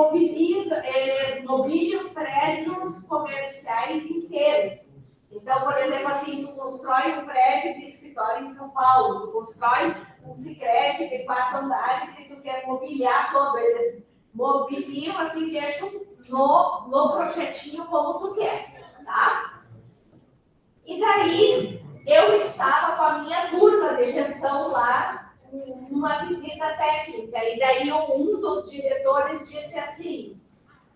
mobiliam prédios comerciais inteiros. Então, por exemplo, assim, tu constrói um prédio de escritório em São Paulo, tu constrói um Sicredi de 4 andares e tu quer mobiliar todo. Eles mobiliam, assim, deixam no projetinho como tu quer, tá? E daí, eu estava com a minha turma de gestão lá, numa visita técnica, e daí um dos diretores disse assim,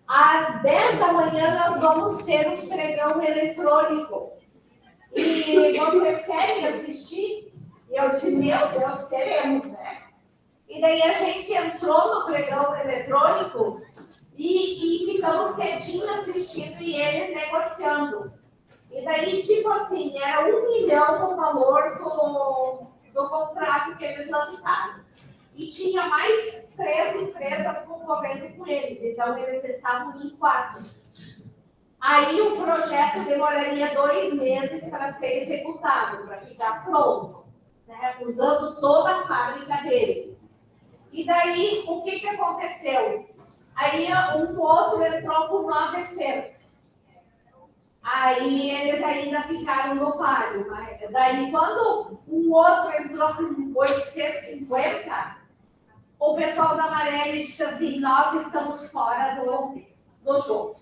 às 10 da manhã nós vamos ter um pregão eletrônico, e vocês querem assistir? E eu disse, meu Deus, queremos, né? E daí a gente entrou no pregão eletrônico e ficamos quietinhos assistindo e eles negociando. E daí, tipo assim, era R$1 milhão o valor do contrato que eles lançaram. E tinha mais 3 empresas concorrendo com eles, então eles estavam em 4. Aí o projeto demoraria 2 meses para ser executado, para ficar pronto, né? Usando toda a fábrica dele. E daí, o que aconteceu? Aí um outro entrou por 900. Aí Aí eles ainda ficaram no páreo. Mas daí, quando um outro entrou com 850, o pessoal da Marelli disse assim, nós estamos fora do jogo.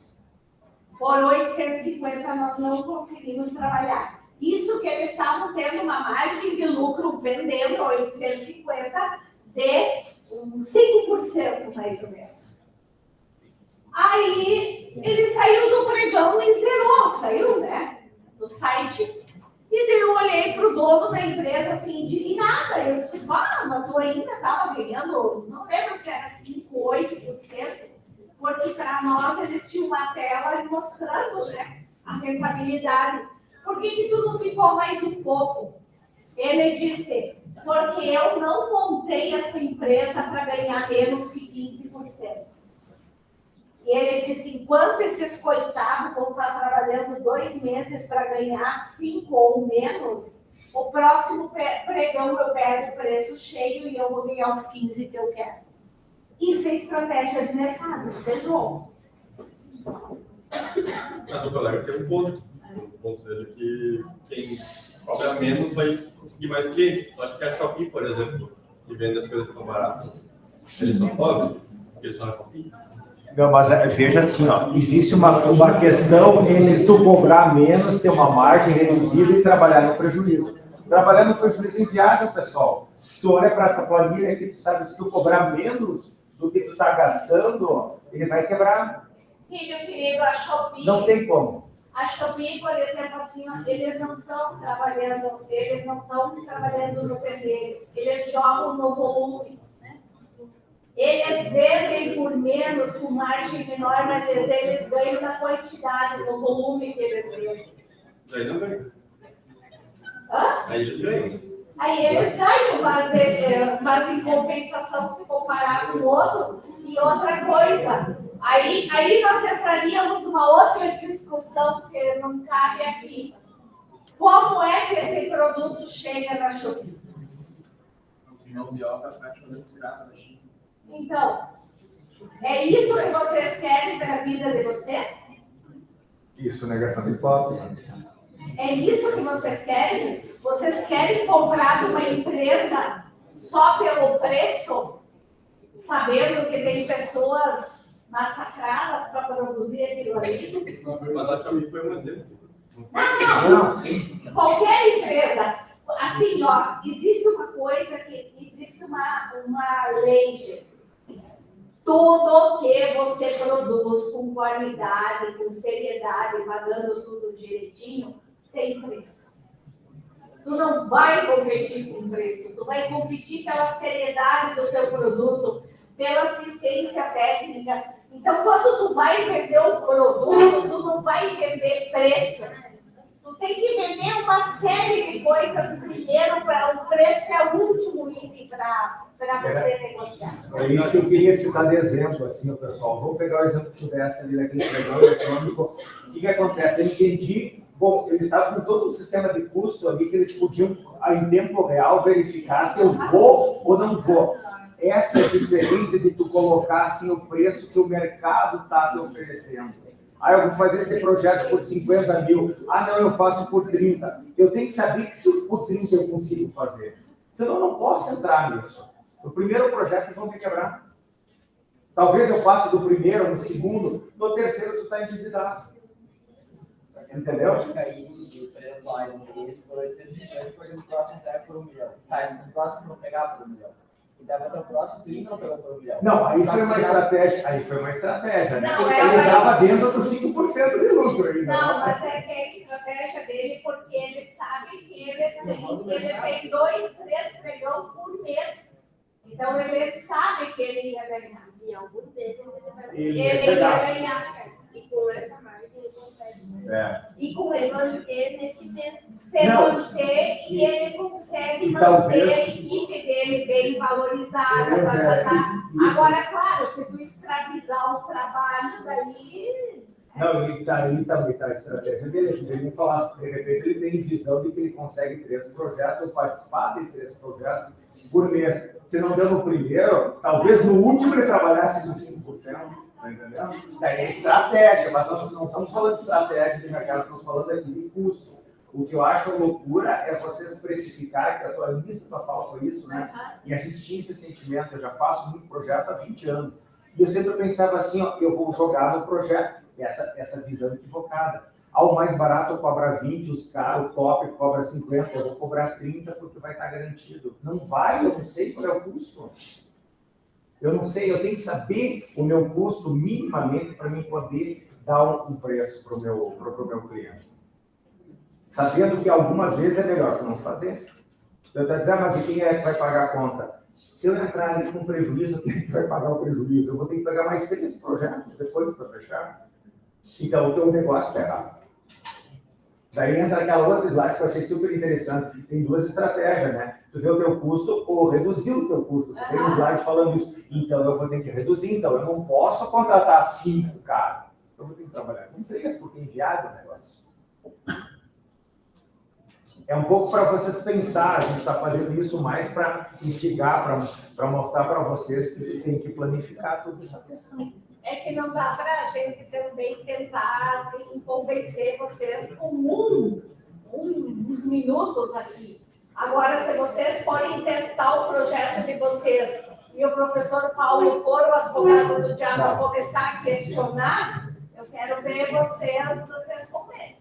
Por 850 nós não conseguimos trabalhar. Isso que eles estavam tendo uma margem de lucro vendendo 850 de 5% mais ou menos. Aí ele saiu do pregão e zerou, saiu, né, do site. E daí eu olhei para o dono da empresa assim, indignada. Eu disse, mas tu ainda estava ganhando, não lembro se era 5%, 8%, porque para nós eles tinham uma tela mostrando, né, a rentabilidade. Por que tu não ficou mais um pouco? Ele disse, porque eu não montei essa empresa para ganhar menos que 15%. E ele disse, enquanto esses coitados vão estar trabalhando 2 meses para ganhar 5 ou menos, o próximo pregão eu pego o preço cheio e eu vou ganhar os 15 que eu quero. Isso é estratégia de mercado, isso é jogo. Mas o colega tem um ponto. O ponto dele é que quem cobra menos vai conseguir mais clientes. Eu acho que a Shopee, por exemplo, que vende as coisas tão baratas, eles são pobres, porque eles são a Shopee. Não, mas veja assim, ó, existe uma questão entre tu cobrar menos, ter uma margem reduzida e trabalhar no prejuízo. Trabalhar no prejuízo é inviável, pessoal. Se tu olha para essa planilha aqui, tu sabe, se tu cobrar menos do que tu está gastando, ele vai quebrar. Filho querido, a Shopee... Não tem como. A Shopee, por exemplo, assim, ó, eles não estão trabalhando no vermelho, eles jogam no volume. Eles vendem por menos, com margem menor, mas eles ganham na quantidade, no volume que eles vendem. Aí não ganham. Aí eles ganham. Aí eles ganham, mas em compensação, se comparar com o outro, e outra coisa. Aí nós entraríamos numa outra discussão que não cabe aqui. Como é que esse produto chega na Shopee? Então, é isso que vocês querem para a vida de vocês? Isso, negação de imposto. É isso que vocês querem? Vocês querem comprar de uma empresa só pelo preço, sabendo que tem pessoas massacradas para produzir aquilo ali? Mas a Shopee foi um exemplo. Não. Qualquer empresa. Assim, ó, existe uma coisa que... Existe uma lei, gente. Tudo que você produz com qualidade, com seriedade, pagando tudo direitinho, tem preço. Tu não vai competir com preço, tu vai competir pela seriedade do teu produto, pela assistência técnica. Então, quando tu vai vender um produto, tu não vai vender preço. Tu tem que vender uma série de coisas primeiro, para o preço é o último item para você negociar. É isso que eu queria citar de exemplo, assim, pessoal. Vamos pegar o exemplo que tu desse ali daquele pregão eletrônico. O que acontece? Eu entendi, bom, eles estavam com todo um sistema de custo ali que eles podiam, em tempo real, verificar se eu vou ou não vou. Essa é a diferença de tu colocar assim, o preço que o mercado está te oferecendo. Eu vou fazer esse projeto por 50 mil. Não, eu faço por 30. Eu tenho que saber que se por 30 eu consigo fazer. Senão eu não posso entrar nisso. No primeiro projeto vão me quebrar. Talvez eu passe do primeiro, no segundo, no terceiro tu está endividado. Entendeu? Aí, por exemplo, esse por 850 foi no próximo entrega por 1 milhão. Tá, esse no próximo não pegar por 1 milhão. E dava até o próximo 30 não pegou por 1 milhão. Não, aí foi uma estratégia. Né? Ele estava dentro dos 5% de lucro ainda. Não, mas é que é a estratégia dele, porque ele sabe que ele tem 2, 3 pregão por mês. Então ele sabe que ele ia ganhar. E algum deles ele ia ganhar. E com essa margem ele consegue. E com se manter nesse mês. Se manter e ele consegue manter a equipe dele bem valorizada. Agora, claro, se tu escravizar o trabalho, daí... Não, ele também está a estratégia dele. Ele não falasse, de repente, ele tem visão de que ele consegue 3 projetos ou participar de 3 projetos por mês. Se não deu no primeiro, talvez no último ele trabalhasse com 5%. Tá entendendo? Daí é estratégia, mas nós não estamos falando de estratégia de mercado, estamos falando aqui de custo. O que eu acho loucura é vocês precificar, que a tua início da fala foi isso, né? E a gente tinha esse sentimento, eu já faço muito projeto há 20 anos. E eu sempre pensava assim, ó, eu vou jogar no projeto, essa visão equivocada. Ao mais barato eu cobro 20, os caras, o top cobra 50, eu vou cobrar 30 porque vai estar garantido. Não vai, eu não sei qual é o custo. Eu não sei, eu tenho que saber o meu custo minimamente para mim poder dar um preço para o meu cliente. Sabendo que algumas vezes é melhor que não fazer. Eu estou dizendo, mas e quem é que vai pagar a conta? Se eu entrar ali com prejuízo, quem é que vai pagar o prejuízo? Eu vou ter que pegar mais 3 projetos depois para fechar. Então, o teu negócio está errado. Daí entra aquela outra slide que eu achei super interessante. Tem 2 estratégias, né? Tu vê o teu custo ou reduzir o teu custo. Tem um slide falando isso. Então, eu vou ter que reduzir. Então, eu não posso contratar 5 caras. Eu vou ter que trabalhar com 3, porque é inviável o negócio. É um pouco para vocês pensar, a gente está fazendo isso mais para instigar, para mostrar para vocês que tem que planificar toda essa questão. É que não dá para a gente também tentar assim, convencer vocês com uns minutos aqui. Agora, se vocês podem testar o projeto de vocês e o professor Paulo for o advogado do diabo começar a questionar, eu quero ver vocês responderem.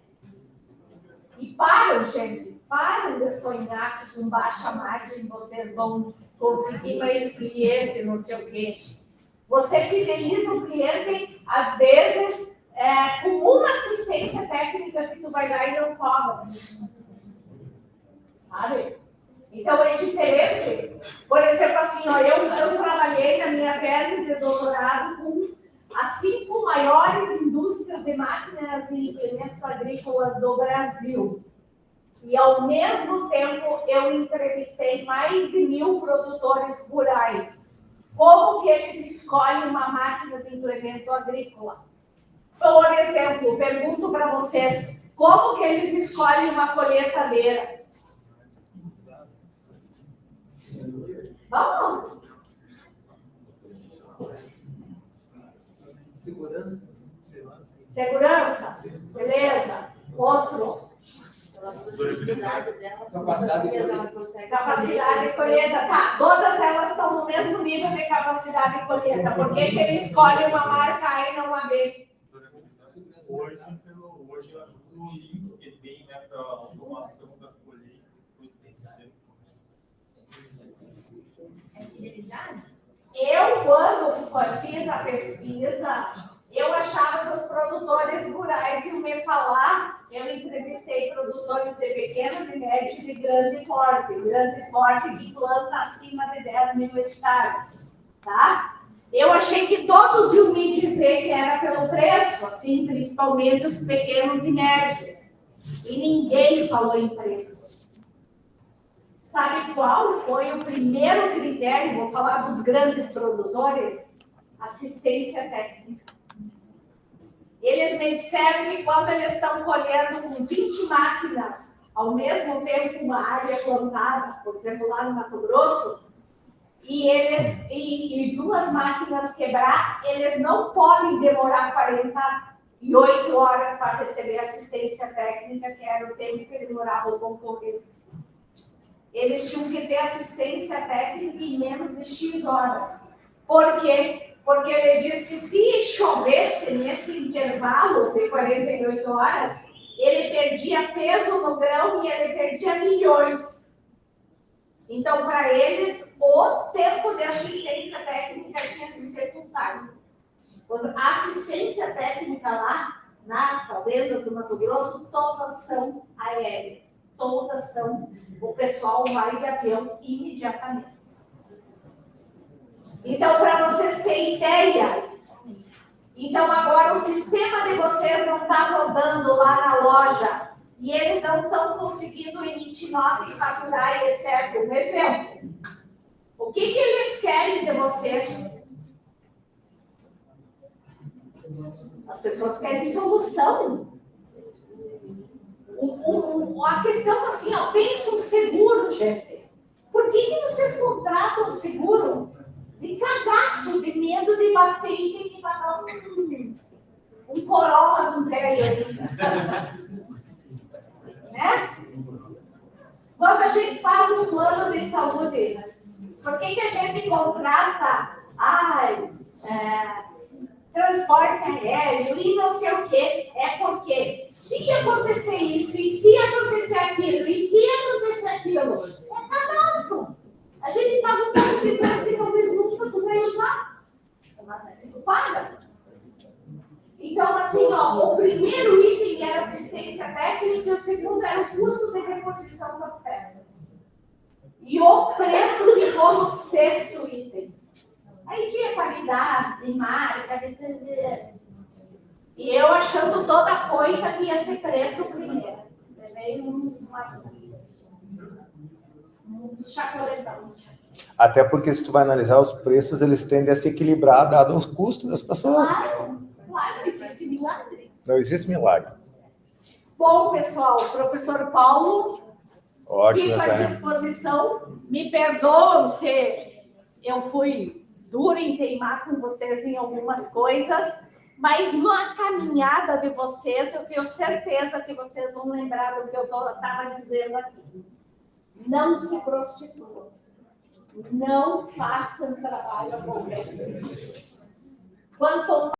E param, gente, parem de sonhar que com baixa margem vocês vão conseguir mais cliente, não sei o quê. Você fideliza o cliente, às vezes, com uma assistência técnica que tu vai dar e não cobra. Sabe? Então, é diferente. Por exemplo, assim, ó, eu trabalhei na minha tese de doutorado com as 5 maiores indústrias de máquinas e implementos agrícolas do Brasil. E, ao mesmo tempo, eu entrevistei mais de 1000 produtores rurais. Como que eles escolhem uma máquina de implemento agrícola? Por exemplo, pergunto para vocês, como que eles escolhem uma colheitadeira? Vamos! Segurança? Beleza. Outro. Capacidade de colheita. Tá, todas elas estão no mesmo nível de capacidade de colheita. Por que ele escolhe uma marca A e não a B? Hoje o link que tem, né, para a automação da colheita. É fidelidade? Eu, quando fiz a pesquisa, eu achava que os produtores rurais iam me falar. Eu entrevistei produtores de pequeno, de médio e de grande porte que planta acima de 10 mil hectares, tá? Eu achei que todos iam me dizer que era pelo preço, assim, principalmente os pequenos e médios. E ninguém falou em preço. Sabe qual foi o primeiro critério? Vou falar dos grandes produtores. Assistência técnica. Eles me disseram que quando eles estão colhendo com 20 máquinas ao mesmo tempo uma área plantada, por exemplo, lá no Mato Grosso, e 2 máquinas quebrar, eles não podem demorar 48 horas para receber assistência técnica, que era o tempo que demorava o concorrente. Eles tinham que ter assistência técnica em menos de X horas. Por quê? Porque ele diz que se chovesse nesse intervalo de 48 horas, ele perdia peso no grão e ele perdia milhões. Então, para eles, o tempo de assistência técnica tinha que ser full time. A assistência técnica lá, nas fazendas do Mato Grosso, todas são aéreas. Todas são, o pessoal vai de avião imediatamente. Então, para vocês terem ideia, então agora o sistema de vocês não está rodando lá na loja e eles não estão conseguindo emitir nota e faturar e etc. Um exemplo. O que eles querem de vocês? As pessoas querem solução. A questão assim, ó, pensa um seguro, gente. Por que vocês contratam seguro? de cagaço, de medo de bater e ter que pagar um Corolla de um velho ainda. Né? Quando a gente faz um plano de saúde, por que a gente contrata transporte aéreo e não sei o quê? É porque se acontecer isso, e se acontecer aquilo, e se acontecer aquilo, é cagaço. A gente paga um pouco de preço que talvez nunca tu vai usar. Mas a gente paga. Então, assim, ó, o primeiro item era assistência técnica e o segundo era o custo de reposição das peças. E o preço ficou no sexto item. Aí tinha qualidade, marca, e eu achando toda foita que ia ser preço primeiro. Levei uns chacoletões. Até porque se tu vai analisar os preços, eles tendem a se equilibrar dado os custos das pessoas. Claro, não existe milagre. Não existe milagre. Bom, pessoal, professor Paulo, Ótimo, fico à disposição. Me perdoam se eu fui dura em teimar com vocês em algumas coisas, mas na caminhada de vocês, eu tenho certeza que vocês vão lembrar do que eu estava dizendo aqui. Não se prostituam. Não façam trabalho a qualquer preço. Quanto